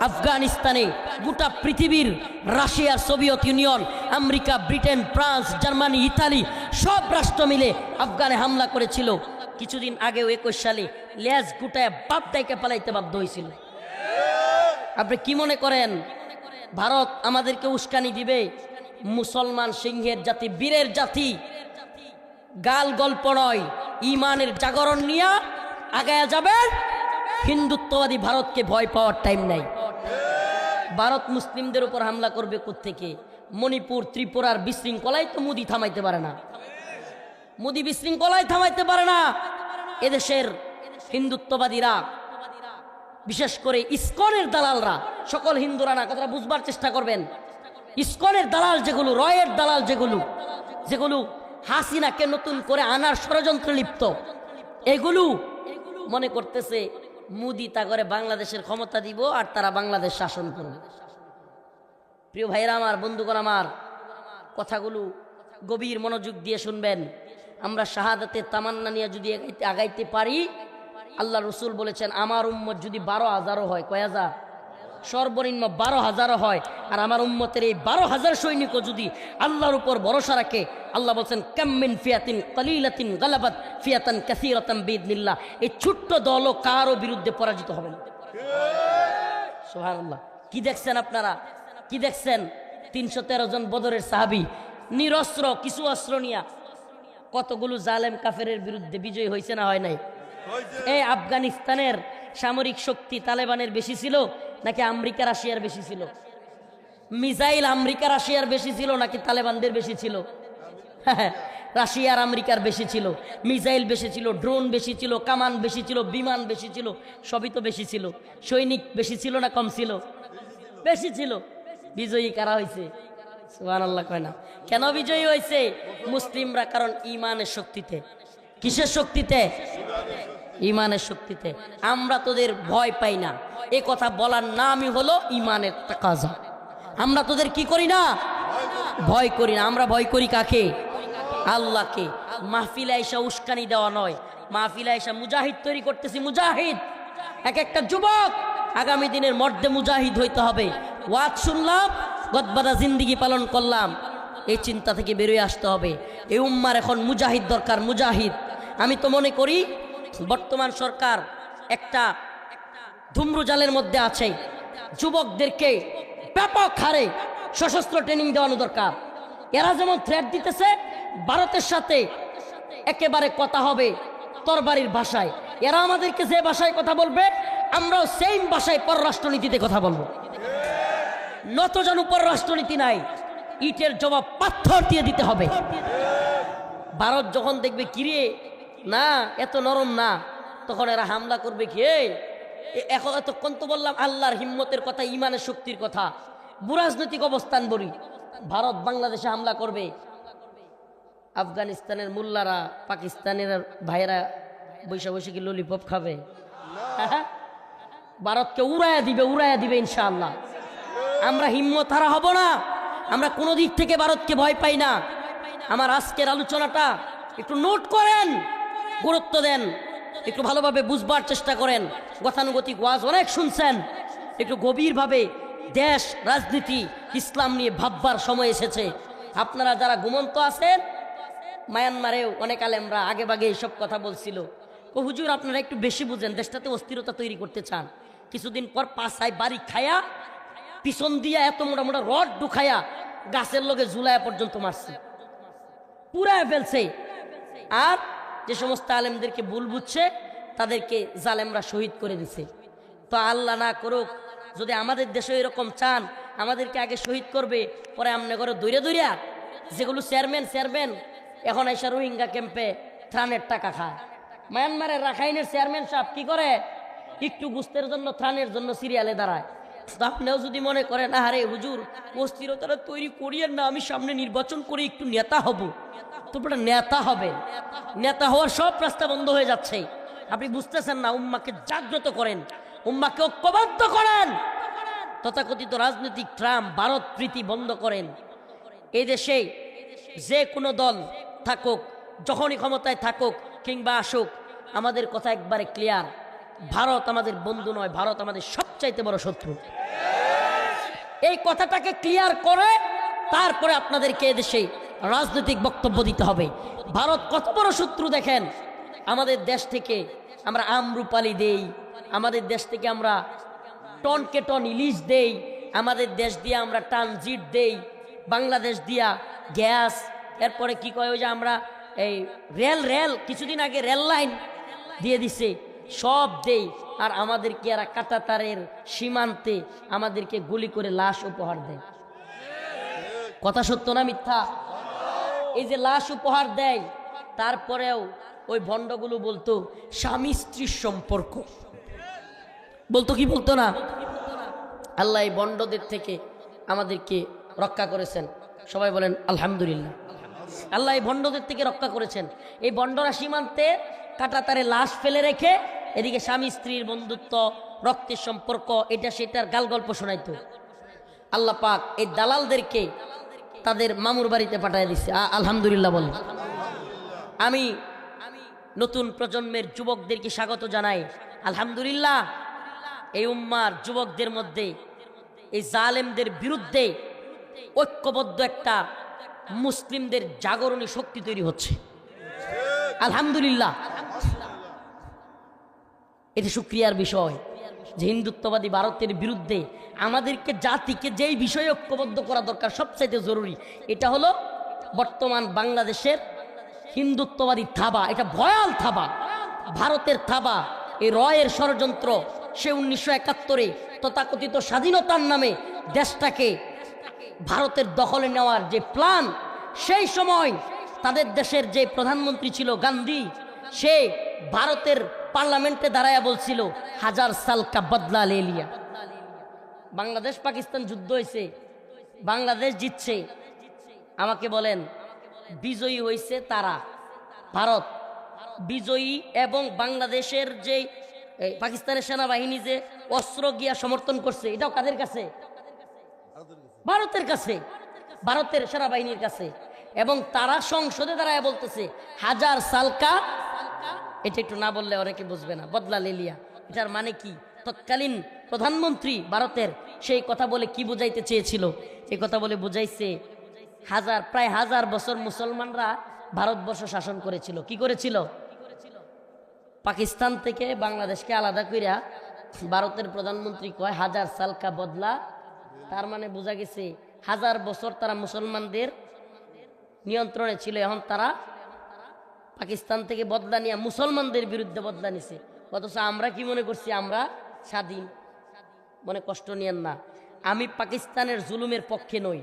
আফগানিস্তানে গোটা পৃথিবীর Russia, Soviet union, America, Britain, France, Germany, Italy সব রাষ্ট্র মিলে আফগানে হামলা করেছিল। কিছুদিন আগেও 21 সালে লেজ গুটায় বাপ দাইকে পালাইতে বাধ্য হয়েছিল। আপনি কি মনে করেন ভারত আমাদেরকে উস্কানি দিবে? মুসলমান সিংহের জাতি, বীরের জাতি, গাল গল্প নয়, ইমানের জাগরণ নিয়ে আগায়া যাবে। হিন্দুত্ববাদী ভারতকে ভয় পাওয়ার টাইম নাই। ভারত মুসলিমদের উপর হামলা করবে কোত্থেকে? মণিপুর, ত্রিপুরার বিশৃঙ্খলাই তো মোদি থামাইতে পারে না, মোদি বিশৃঙ্খলাই থামাইতে পারে না। এদেশের হিন্দুত্ববাদীরা, বিশেষ করে ইসকনের দালালরা, সকল হিন্দুরা না, কথাটা বুঝবার চেষ্টা করবেন। ইসকনের দালাল যেগুলো, রয়ের দালাল যেগুলো হাসিনাকে নতুন করে আনার ষড়যন্ত্রে লিপ্ত, এগুলো মনে করতেছে মোদি তা করে বাংলাদেশের ক্ষমতা দিব আর তারা বাংলাদেশ শাসন করবে। প্রিয় ভাইরা আমার, বন্ধুগণ আমার, কথাগুলো গভীর মনোযোগ দিয়ে শুনবেন। আমরা শাহাদাতের তামান্না নিয়ে যদি আগাইতে পারি, আল্লাহ রসুল বলেছেন আমার উম্মত যদি 12,000 হয়, কয় হাজার? সর্বনিম্ন 12,000 হয়, আর আমার উম্মতের এই 12,000 সৈনিকও যদি আল্লাহর উপর ভরসা রাখে, আল্লাহ বলছেন কাম মিন ফিয়াতিন কালিলাতিন গালাবাত ফিয়াতান কাসীরাতান বিইذনিল্লাহ, এই ছোট্ট দলও কারো বিরুদ্ধে পরাজিত হবে না। সুবহানাল্লাহ। কি দেখছেন আপনারা? কি দেখছেন? 313 জন বদরের সাহাবী নিরস্ত্র, কিছু অস্ত্র নিয়া কতগুলো জালেম কাফেরের বিরুদ্ধে বিজয় হয়েছে না হয় নাই? এই আফগানিস্তানের সামরিক শক্তি তালেবানের বেশি ছিল নাকি আমেরিকা রাশিয়ার বেশি ছিল? মিসাইল আমেরিকা রাশিয়ার বেশি ছিল নাকি তালেবানদের বেশি ছিল? রাশিয়ার আমেরিকার বেশি ছিল, মিসাইল বেশি ছিল, ড্রোন বেশি ছিল, কামান বেশি ছিল, বিমান বেশি ছিল, সবই তো বেশি ছিল। সৈনিক বেশি ছিল না কম ছিল? বেশি ছিল। বিজয়ী কারা হয়েছে? সুবহানাল্লাহ কয় না। কেন বিজয়ী হয়েছে? মুসলিমরা। কারণ ইমানের শক্তিতে। কিসের শক্তিতে? ইমানের শক্তিতে। আমরা তোদের ভয় পাই না, এ কথা বলার নামই হলো ইমানের তাকাজা। আমরা তোদের কি করি না? ভয় করি না। আমরা ভয় করি কাকে? আল্লাহকে। মাহফিলে আইসা উস্কানি দেওয়া নয়, মাহফিলে আইসা মুজাহিদ তৈরি করতেছি। মুজাহিদ এক একটা যুবক আগামী দিনের মর্দে মুজাহিদ হইতে হবে। ওয়াজ শুনলাম, গদবাদা জিন্দিগি পালন করলাম, এই চিন্তা থেকে বেরোয় আসতে হবে। এই উম্মার এখন মুজাহিদ দরকার, মুজাহিদ। আমি তো মনে করি বর্তমান সরকার একটা ধুম্রজালের মধ্যে আছে। যুবকদেরকে ব্যাপক হারে সশস্ত্র ট্রেনিং দেওয়ানো দরকার। এরা যেমন থ্রেট দিতেছে, ভারতের সাথে একেবারে কথা হবে তরবারির ভাষায়। এরা আমাদেরকে যে ভাষায় কথা বলবে, আমরাও সেম ভাষায় পররাষ্ট্রনীতিতে কথা বলবো। নতজানু পররাষ্ট্রনীতি নাই, ইটের জবাব পাথর দিয়ে দিতে হবে। ভারত যখন দেখবে কিরে না এত নরম না, তখন এরা হামলা করবে। কি এখন এতক্ষণ তো বললাম আল্লাহর হিম্মতের কথা, ইমানের শক্তির কথা, ভূরাজনৈতিক অবস্থান বলি। ভারত বাংলাদেশে হামলা করবে, আফগানিস্তানের মোল্লারা পাকিস্তানের ভাইয়েরা বৈশা বৈশা কি ললিপপ খাবে? ভারতকে উড়াইয়া দিবে ইনশাআল্লাহ। আমরা হিম্মত হারা হব না, আমরা কোনো দিক থেকে ভারতকে ভয় পাই না। আমার আজকের আলোচনাটা একটু নোট করেন, গুরুত্ব দেন, একটু ভালোভাবে বুঝবার চেষ্টা করেন। গতানুগতিক ওয়াজ অনেক শুনছেন, একটু গভীরভাবে দেশ, রাজনীতি, ইসলাম নিয়ে ভাববার সময় এসেছে। আপনারা যারা ঘুমন্ত আছেন, মায়ানমারেও অনেক আলেমরা আগে ভাগে এইসব কথা বলছিল। হুজুর আপনারা একটু বেশি বুঝেন, দেশটাতে অস্থিরতা তৈরি করতে চান। কিছুদিন পর পাশায় বাড়ি খায়া, পিছন দিয়া এত মোটা মোটা রড ঢুকায়া গাছের লগে ঝুলায়া পর্যন্ত মারছে, পুরায় ফেলছে। আর যে সমস্ত আলেমদেরকে ভুল বুঝছে তাদেরকে জালেমরা শহীদ করে দিছে। তো আল্লাহ না করুক, যদি আমাদের দেশে এরকম চান, আমাদেরকে আগে শহীদ করবে, পরে আমনে করে দৌড়া যেগুলো চেয়ারম্যান এখন এসে রোহিঙ্গা ক্যাম্পে ত্রাণের টাকা খায়। মায়ানমারের রাখাইনের চেয়ারম্যান সাহেব কি করে? একটু গুস্তের জন্য, ত্রাণের জন্য সিরিয়ালে দাঁড়ায়। আপনিও যদি মনে করেন আরে হুজুর অস্থিরতারা তৈরি করিয়েন না, আমি সামনে নির্বাচন করে একটু নেতা হব, তোমরা নেতা হবে। নেতা হওয়ার সব রাস্তা বন্ধ হয়ে যাচ্ছে, আপনি বুঝতেছেন না। উম্মাকে জাগ্রত করেন, উম্মাকে ঐক্যবদ্ধ করেন, তথাকথিত রাজনৈতিক ট্রাম ভারত প্রীতি বন্ধ করেন। এই দেশে যে কোনো দল থাকুক, যখনই ক্ষমতায় থাকুক কিংবা আসুক, আমাদের কথা একবারে ক্লিয়ার, ভারত আমাদের বন্ধু নয়, ভারত আমাদের সবচাইতে বড় শত্রু। এই কথাটাকে ক্লিয়ার করে তারপরে আপনাদেরকে এদেশে রাজনৈতিক বক্তব্য দিতে হবে। ভারত কত বড় শত্রু দেখেন। আমাদের দেশ থেকে আমরা আমরুপালি দেই, আমাদের দেশ থেকে আমরা টনকে টন ইলিশ দেই, আমাদের দেশ দিয়ে আমরা ট্রানজিট দেই, বাংলাদেশ দিয়া গ্যাস, এরপরে কি কয় ওই যে আমরা এই রেল কিছুদিন আগে রেল লাইন দিয়ে দিছে, সব দেই। আর আমাদেরকে এরা কাঁটাতারের সীমান্তে আমাদেরকে গুলি করে লাশ উপহার দেয়। কথা সত্য না মিথ্যা? এই যে লাশ উপহার দেয়, তারপরেও ওই ভণ্ডগুলো বলতো স্বামী স্ত্রীর সম্পর্ক, বলতো কি বলতো না? আল্লাহ এই ভণ্ডদের থেকে আমাদেরকে রক্ষা করেছেন, সবাই বলেন আলহামদুলিল্লাহ। আল্লাহ এই ভণ্ডদের থেকে রক্ষা করেছেন। এই ভণ্ডরা সীমান্তে কাঁটাতারে লাশ ফেলে রেখে এদিকে স্বামী স্ত্রীর বন্ধুত্ব, রক্তের সম্পর্ক, এটা সেটার গাল গল্প শোনাইতো। আল্লাহ পাক এই দালালদেরকে তাদের মামুর বাড়িতে পাঠিয়ে দিচ্ছে। আলহামদুলিল্লাহ বলেন। আমি নতুন প্রজন্মের যুবকদেরকে স্বাগত জানাই। আলহামদুলিল্লাহ, এই উম্মার যুবকদের মধ্যে এই জালেমদের বিরুদ্ধে ঐক্যবদ্ধ একটা মুসলিমদের জাগরণী শক্তি তৈরি হচ্ছে। আলহামদুলিল্লাহ, এটা শুকরিয়ার বিষয় যে হিন্দুত্ববাদী ভারতের বিরুদ্ধে আমাদেরকে জাতিকে যেই বিষয়ে ঐক্যবদ্ধ করা দরকার সবচাইতে জরুরি, এটা হলো বর্তমান বাংলাদেশের হিন্দুত্ববাদী থাবা। এটা ভয়াল থাবা, ভারতের থাবা, এই রয়ের ষড়যন্ত্র। সে 1971-এ তথাকথিত স্বাধীনতার নামে দেশটাকে ভারতের দখলে নেওয়ার যে প্ল্যান, সেই সময় তাদের দেশের যে প্রধানমন্ত্রী ছিল গান্ধী, সে ভারতের পার্লামেন্টে দাঁড়ায়া বলছিল 1000 সাল কা বদলা লে লিয়া। বাংলাদেশ পাকিস্তান যুদ্ধ হয়েছে, বাংলাদেশ জিতছে, আমাকে বলেন বিজয়ী হয়েছে তারা, ভারত বিজয়ী। এবং বাংলাদেশের যে পাকিস্তানের সেনাবাহিনী যে অস্ত্র গিয়া সমর্থন করছে, এটাও কাদের কাছে? ভারতের কাছে, ভারতের সেনাবাহিনীর কাছে। এবং তারা সংসদে দাঁড়ায় বলতেছে 1000 সাল কা, এটা একটু না বললে অনেকে বুঝবে না, বদলা লেলিয়া। এটার মানে কি? তৎকালীন প্রধানমন্ত্রী ভারতের সেই কথা বলে কি বুঝাইতে চেয়েছিল? এই কথা বলে বুঝাইছে প্রায় 1000 বছর মুসলমানরা ভারতবর্ষ শাসন করেছিল। কি করেছিল? পাকিস্তান থেকে বাংলাদেশকে আলাদা কইরা ভারতের প্রধানমন্ত্রী কয় 1000 সাল কা বদলা। তার মানে বোঝা গেছে 1000 বছর তারা মুসলমানদের নিয়ন্ত্রণে ছিল, এখন তারা পাকিস্তান থেকে বদলা নিয়ে মুসলমানদের বিরুদ্ধে বদলা নিছে। অথচ আমরা কি মনে করছি আমরা স্বাধীন? মনে কষ্ট নিয়েন না, আমি পাকিস্তানের জুলুমের পক্ষে নই।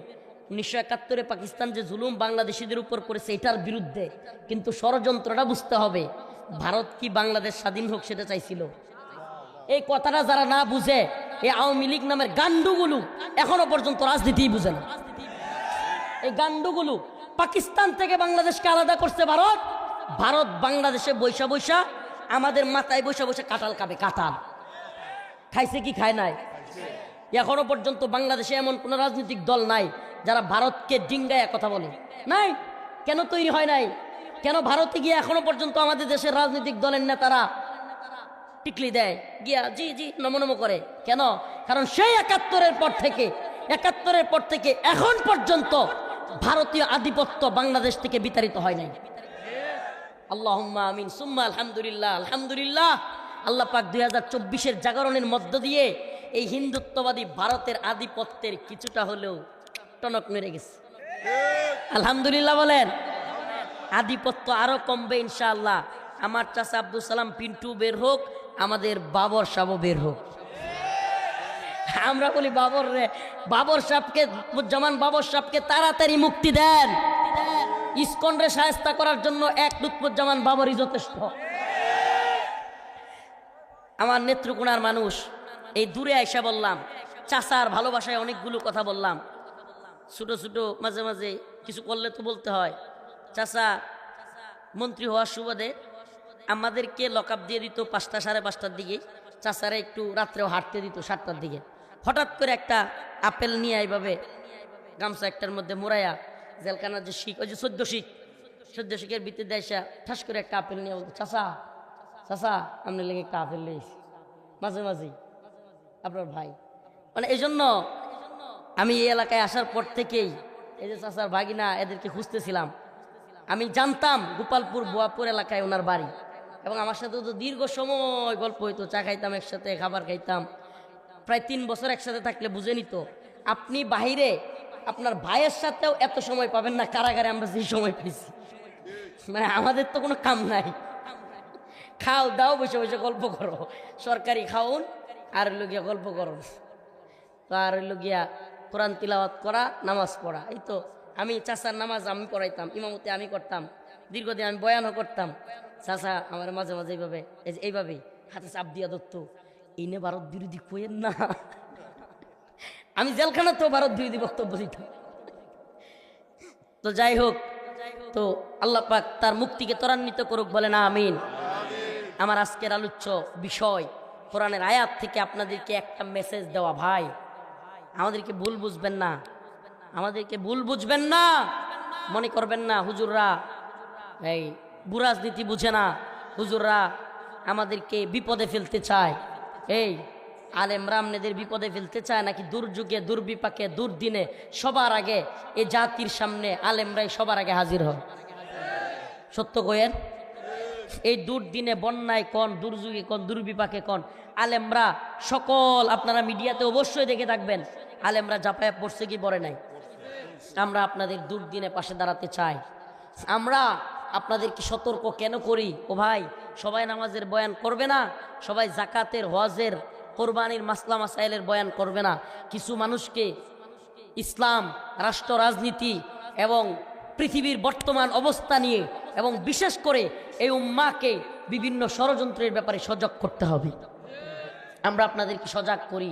1971-এ পাকিস্তান যে জুলুম বাংলাদেশিদের উপর করেছে এটার বিরুদ্ধে, কিন্তু ষড়যন্ত্রটা বুঝতে হবে। ভারত কি বাংলাদেশ স্বাধীন হোক সেটা চাইছিল? এই কথাটা যারা না বুঝে, এই আওয়ামী লীগ নামের গান্ডুগুলো এখনো পর্যন্ত রাজনীতি বুঝে না। এই গান্ডুগুলো পাকিস্তান থেকে বাংলাদেশকে আলাদা করছে ভারত, ভারত বাংলাদেশে বৈশা বৈশা আমাদের মাথায় বৈশা বৈশা কাঁঠাল খাবে। কাঁঠাল খাইছে কি খায় নাই? এখনো পর্যন্ত বাংলাদেশে এমন কোন রাজনৈতিক দল নাই যারা ভারতকে ডিঙ্গায় কথা বলে নাই। কেন তৈরি হয় নাই? কেন ভারতে গিয়ে এখনো পর্যন্ত আমাদের দেশের রাজনৈতিক দলের নেতারা টিকলি দেয় গিয়া জি জি নমো নমো করে? কেন? কারণ সেই 71-এর পর থেকে এখন পর্যন্ত ভারতীয় আধিপত্য বাংলাদেশ থেকে বিতাড়িত হয় নাই। আল্লাহুম্মা আমিন সুম্মা আলহামদুলিল্লাহ। আলহামদুলিল্লাহ, আল্লাহ পাক 2024-এর জাগরণের মধ্য দিয়ে এই হিন্দুত্ববাদী ভারতের আধিপত্যের কিছুটা হলেও টনক নড়ে গেছে। আলহামদুলিল্লাহ বলেন। আধিপত্য আরো কমবে ইনশাআল্লাহ। আমার চাচা আব্দুল সালাম পিন্টু বের হোক, আমাদের বাবর সাহেব বের হোক। আমরা বলি বাবর সাহেবকে, জামান বাবর সাহেবকে তাড়াতাড়ি মুক্তি দেন। ইসকনরে শায়েস্তা করার জন্য এক লুৎফুজ্জামান বাবরই যথেষ্ট। আমার নেত্রকোনার মানুষ, এই দূরে আইসা বললাম, চাচার ভালোবাসায় অনেকগুলো কথা বললাম, ছোট ছোট মাঝে মাঝে কিছু করলে তো বলতে হয়। চাচা মন্ত্রী হওয়ার সুবাদে আমাদেরকে লকআপ দিয়ে দিত 5টা সাড়ে 5টার দিকে, চাচারা একটু রাত্রেও হাঁটতে দিত 7টার দিকে। হঠাৎ করে একটা আপেল নিয়ে এইভাবে গামছা একটার মধ্যে মোড়াইয়া জেলখানার যে শিখ, ওই যে 14 শিখের ভিতরে দেয়সা ঠাস করে একটা আপেল নিয়ে বলতো, চাচা চাচা আপনি লেগে একটা আপেল নিয়েছি। মাঝে মাঝে আপনার ভাই, মানে এই জন্য আমি এই এলাকায় আসার পর থেকেই এই যে চাচার ভাগিনা এদেরকে খুঁজতেছিলাম। আমি জানতাম গোপালপুর বোয়াপুর এলাকায় ওনার বাড়ি, এবং আমার সাথে তো দীর্ঘ সময় গল্প হইতো, চা খাইতাম একসাথে, খাবার খাইতাম। প্রায় 3 বছর একসাথে থাকলে বুঝে নিত আপনি বাহিরে আপনার ভাইয়ের সাথেও এত সময় পাবেন না কারাগারে আমরা যে সময় পেয়েছি। মানে আমাদের তো কোনো কাম নাই, খাও দাও বসে বসে গল্প করো, সরকারি খাউন আর লগিয়া গল্প করো, তো আর লগিয়া কোরআন তিলাওয়াত করা, নামাজ পড়া। এই তো আমি চাচার নামাজ আমি পড়াইতাম, ইমামতি আমি করতাম, দীর্ঘদিন আমি বয়ানও করতাম। চাচা আমার মাঝে মাঝে এইভাবেই হাতে চাপ দিয়া দত্ত, ইনে ভারত বিরোধী কইেন না। আমি জেলখানাতেও ভারত বিরোধী বক্তব্য দিতাম। তো যাই হোক, তো আল্লাহ পাক তার মুক্তিকে ত্বরান্বিত করুক, বলে না আমিন। আমার আজকের আলোচ্য বিষয় কোরআনের আয়াত থেকে আপনাদেরকে একটা মেসেজ দেওয়া। ভাই, আমাদেরকে ভুল বুঝবেন না, মনে করবেন না হুজুররা এই বুরাজনীতি বুঝে না, হুজুররা আমাদেরকে বিপদে ফেলতে চায়। এই আলেমরা আপনাদের বিপদে ফেলতে চায় নাকি? দুর্যোগে, দুর্বিপাকে, দুর্দিনে সবার আগে এই জাতির সামনে আলেমরাই সবার আগে হাজির হয়। সত্য কয়েন, এই দুর্দিনে, বন্যায় কোন, দুর্যোগে কোন, দুর্বিপাকে কোন, আলেমরা সকল, আপনারা মিডিয়াতে অবশ্যই দেখে থাকবেন, আলেমরা জাপায় পড়ছে কি পড়ে নাই। আমরা আপনাদের দুর্দিনে পাশে দাঁড়াতে চাই। আমরা আপনাদেরকে সতর্ক কেন করি? ও ভাই, সবাই নামাজের বয়ান করবে না, সবাই জাকাতের, হজের, কোরবানির মাসলা মাসাইলের বয়ান করবে না। কিছু মানুষকে ইসলাম, রাষ্ট্র রাজনীতি এবং পৃথিবীর বর্তমান অবস্থা নিয়ে, এবং বিশেষ করে এই উম্মাকে বিভিন্ন ষড়যন্ত্রের ব্যাপারে সজাগ করতে হবে। আমরা আপনাদেরকে সজাগ করি।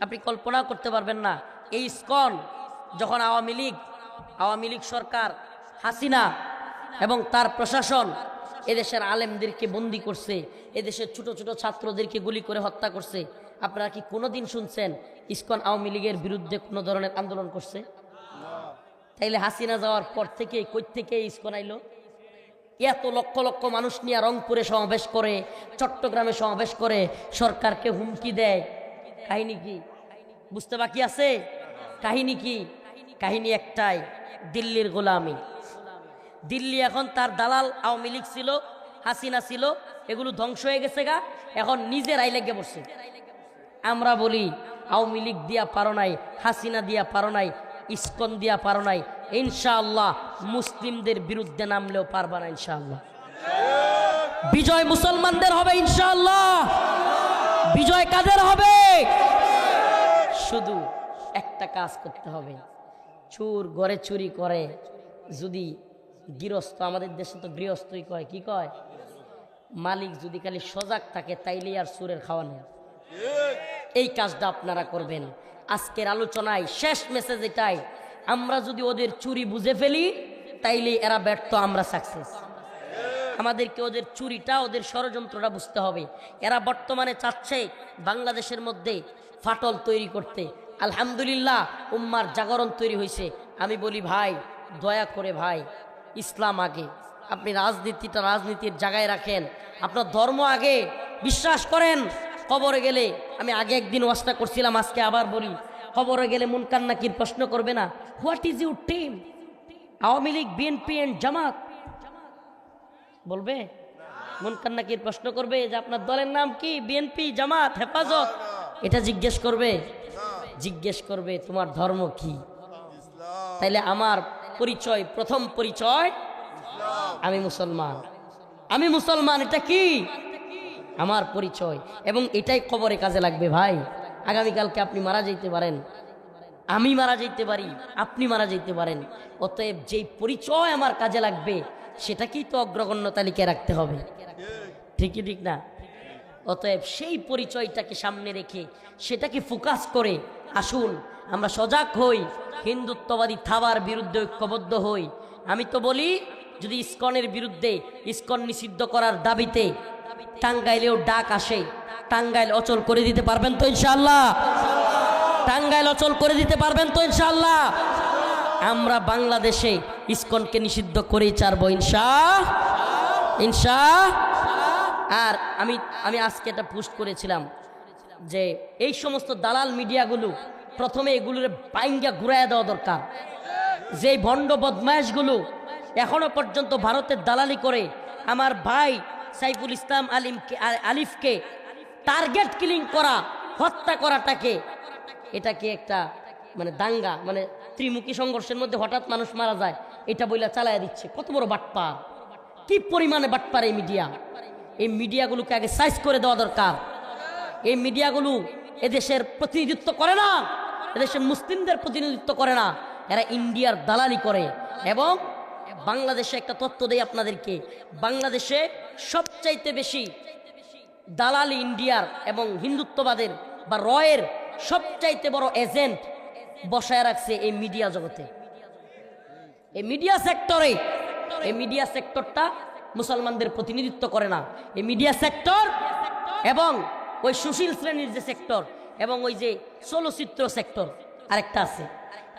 আপনি কল্পনা করতে পারবেন না, এই ইসকন যখন আওয়ামী লীগ সরকার, হাসিনা এবং তার প্রশাসন এদেশের আলেমদেরকে বন্দী করছে, এদেশের ছোট ছোট ছাত্রদেরকে গুলি করে হত্যা করছে, আপনারা কি কোনোদিন শুনছেন ইসকন আওয়ামী লীগের বিরুদ্ধে কোনো ধরনের আন্দোলন করছে? তাইলে হাসিনা যাওয়ার পর থেকে কই থেকে ইসকন আইলো? এত লক্ষ লক্ষ মানুষ নিয়ে রংপুরে সমাবেশ করে, চট্টগ্রামে সমাবেশ করে, সরকারকে হুমকি দেয়। কাহিনী কি বুঝতে বাকি আছে? কাহিনী কি? কাহিনী একটাই, দিল্লির গোলামি। দিল্লি এখন তার দালাল আওয়ামী লীগ ছিল, হাসিনা ছিল, এগুলো ধ্বংস হয়ে গেছে গা, এখন নিজেরাই লেগে বসে। আমরা বলি আওয়ামী লীগ দিয়া পারো নাই, হাসিনা দিয়া পারো নাই, ইসকন দিয়া পারো নাই, ইনশাআল্লাহ মুসলিমদের বিরুদ্ধে নামলেও পারবা না ইনশাআল্লাহ। বিজয় মুসলমানদের হবে ইনশাআল্লাহ। বিজয় কাদের হবে? শুধু একটা কাজ করতে হবে, চোর ঘরে চুরি করে যদি গৃহস্থ, আমাদের দেশে তো গৃহস্থই কয়, কি কয়, মালিক যদি খালি সজাগ থাকে তাইলেই আর চোরের খাওয়া নেই। এই কাজটা আপনারা করবেন। আজকের আলোচনায় শেষ মেসেজ এটাই, আমরা যদি ওদের চুরি বুঝে ফেলি তাইলে এরা ব্যর্থ, আমরা সাকসেস। আমাদেরকে ওদের চুরিটা, ওদের ষড়যন্ত্রটা বুঝতে হবে। এরা বর্তমানে চাচ্ছে বাংলাদেশের মধ্যে ফাটল তৈরি করতে। আলহামদুলিল্লাহ উম্মার জাগরণ তৈরি হয়েছে। আমি বলি ভাই, দয়া করে ভাই, ইসলাম আগে, আপনি রাজনীতিটা রাজনীতির জায়গায় রাখেন, আপনার ধর্ম আগে। বিশ্বাস করেন, কবরে গেলে, আমি আগে একদিন ওয়াজটা করছিলাম, আজকে আবার বলি, কবরে গেলে মুনকার নাকির প্রশ্ন করবে না, what is your team? Awami League, BNP and Jamaat বলবে? মুনকার নাকির প্রশ্ন করবে যে আপনার দলের নাম কি? বিএনপি, জামাত, হেফাজত? এটা জিজ্ঞেস করবে? জিজ্ঞেস করবে তোমার ধর্ম কি? তাইলে আমার পরিচয়, প্রথম পরিচয় আমি মুসলমান। আমি মুসলমান, এটা কি আমার পরিচয়, এবং এটাই কবরে কাজে লাগবে ভাই। আগামীকালকে আপনি মারা যেতে পারেন, আমি মারা যেতে পারি, আপনি মারা যেতে পারেন। অতএব যেই পরিচয় আমার কাজে লাগবে সেটাকেই তো অগ্রগণ্য তালিকায় রাখতে হবে, ঠিকই ঠিক না? অতএব সেই পরিচয়টাকে সামনে রেখে সেটাকে ফোকাস করে আসুন আমরা সজাগ হই, হিন্দুত্ববাদী থাবার বিরুদ্ধে ঐক্যবদ্ধ হই। আমি তো বলি, যদি ইসকনের বিরুদ্ধে, ইসকন নিষিদ্ধ করার দাবিতে টাঙ্গাইলেও ডাক আসে, টাঙ্গাইল অচল করে দিতে পারবেন তো ইনশাআল্লাহ? টাঙ্গাইল অচল করে দিতে পারবেন তো ইনশাআল্লাহ? আমরা বাংলাদেশে ইসকনকে নিষিদ্ধ করেই ছাড়বো ইনশাআল্লাহ। আর আমি আজকে এটা পোস্ট করেছিলাম যে এই সমস্ত দালাল মিডিয়াগুলো প্রথমে এগুলোর বাইঙ্গা ঘুরাইয়া দেওয়া দরকার। যে ভণ্ড বদমায়েশগুলো এখনো পর্যন্ত ভারতের দালালি করে আমার ভাই সাইফুল ইসলাম আলিফকে টার্গেট কিলিং করা, হত্যা করাটাকে, এটাকে একটা মানে দাঙ্গা, মানে ত্রিমুখী সংঘর্ষের মধ্যে হঠাৎ মানুষ মারা যায়, এটা বইলা চালাইয়া দিচ্ছে। কত বড় বাটপার, কি পরিমাণে বাটপার এই মিডিয়া! এই মিডিয়াগুলোকে আগে সাইজ করে দেওয়া দরকার। এই মিডিয়াগুলো এদেশের প্রতিনিধিত্ব করে না, এদেশের মুসলিমদের প্রতিনিধিত্ব করে না, এরা ইন্ডিয়ার দালালি করে। এবং বাংলাদেশে একটা তথ্য দেই আপনাদেরকে, বাংলাদেশে সবচাইতে বেশি দালালি ইন্ডিয়ার এবং হিন্দুত্ববাদের বা রয়ের সবচাইতে বড় এজেন্ট বসায় রাখছে এই মিডিয়া জগতে, এই মিডিয়া সেক্টরে। এই মিডিয়া সেক্টরটা মুসলমানদের প্রতিনিধিত্ব করে না। এই মিডিয়া সেক্টর এবং ওই সুশীল শ্রেণীর যে সেক্টর এবং ওই যে চলচ্চিত্র সেক্টর আরেকটা আছে,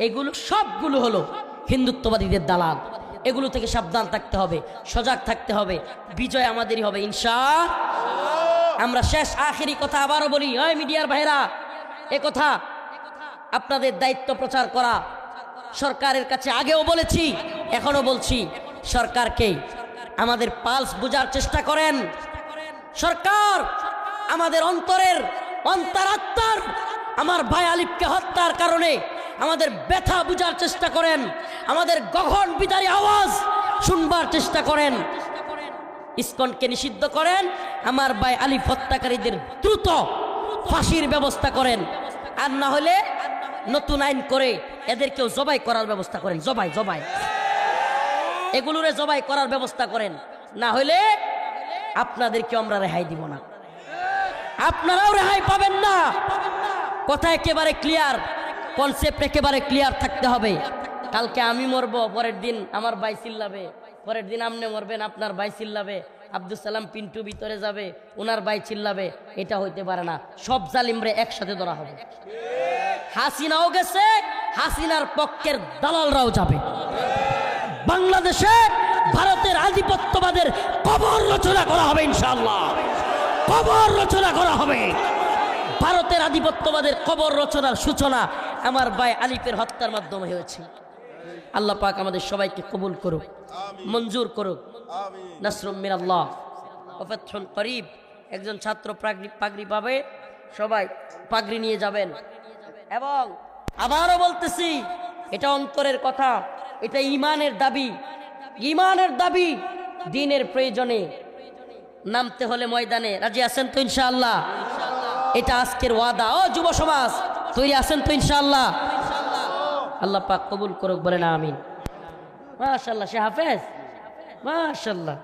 এগুলো সবগুলো হলো হিন্দুত্ববাদীদের দালাল। এগুলো থেকে সাবধান থাকতে হবে, সজাগ থাকতে হবে। বিজয় আমাদেরই হবে ইনশাআল্লাহ। আমরা শেষ আখেরি কথা আবারও বলি, ওই মিডিয়ার ভাইরা, এ কথা আপনাদের দায়িত্ব প্রচার করা। সরকারের কাছে আগেও বলেছি, এখনো বলছি, সরকারকে আমাদের পালস বোঝার চেষ্টা করেন। সরকার আমাদের অন্তরের অন্তরাত্মার আমার ভাই আলিফকে হত্যার কারণে আমাদের ব্যথা বুঝার চেষ্টা করেন, আমাদের গগন বিদারী আওয়াজ শুনবার চেষ্টা করেন। ইসকনকে নিষিদ্ধ করেন, আমার ভাই আলিফ হত্যাকারীদের দ্রুত ফাঁসির ব্যবস্থা করেন, আর না হলে নতুন আইন করে এদেরকেও জবাই করার ব্যবস্থা করেন। জবাই এগুলোরে জবাই করার ব্যবস্থা করেন, না হলে আপনাদেরকে আমরা রেহাই দিব না, আপনারাও রেহাই পাবেন না। কথা একেবারে ক্লিয়ার, কনসেপ্ট একেবারে ক্লিয়ার থাকতে হবে। কালকে আমি মরবো, পরের দিন আমার ভাই চিল্লাবে, পরের দিন আপনি মরবেন, আপনার ভাই চিল্লাবে, আব্দুল সালাম পিন্টু ভিতরে যাবে, ওনার ভাই চিল্লাবে। এটা হইতে পারে না। সব জালিমরে একসাথে ধরা হবে। হাসিনাও গেছে, হাসিনার পক্ষের দালালরাও যাবে। বাংলাদেশে ভারতের আধিপত্যবাদের কবর রচনা করা হবে ইনশাআল্লাহ, কবর রচনা করা হবে। ভারতের আধিপত্যবাদের কবর রচনার সূচনা আমার ভাই আলিফের হত্যার মাধ্যমে হয়েছে। আল্লাহ পাক আমাদের সবাইকে কবুল করুক, মঞ্জুর করুক। নাসরুম মিনাল্লাহ ওয়া ফাতহুন করিব। একজন ছাত্র পাগড়ি পাবে, সবাই পাগড়ি নিয়ে যাবেন। এবং আবারও বলতেছি, এটা অন্তরের কথা, এটা ঈমানের দাবি, ঈমানের দাবি। দ্বীনের প্রয়োজনে নামতে হলে ময়দানে রাজি আছেন তো ইনশাআল্লাহ? এটা আজকের ওয়াদা। ও যুব সমাজ, তৈরি আছেন তো ইনশাআল্লাহ? আল্লাহ পাক কবুল করুক, বলেন আমিন। মাশাআল্লাহ। সে হাফেজ, মাশাআল্লাহ।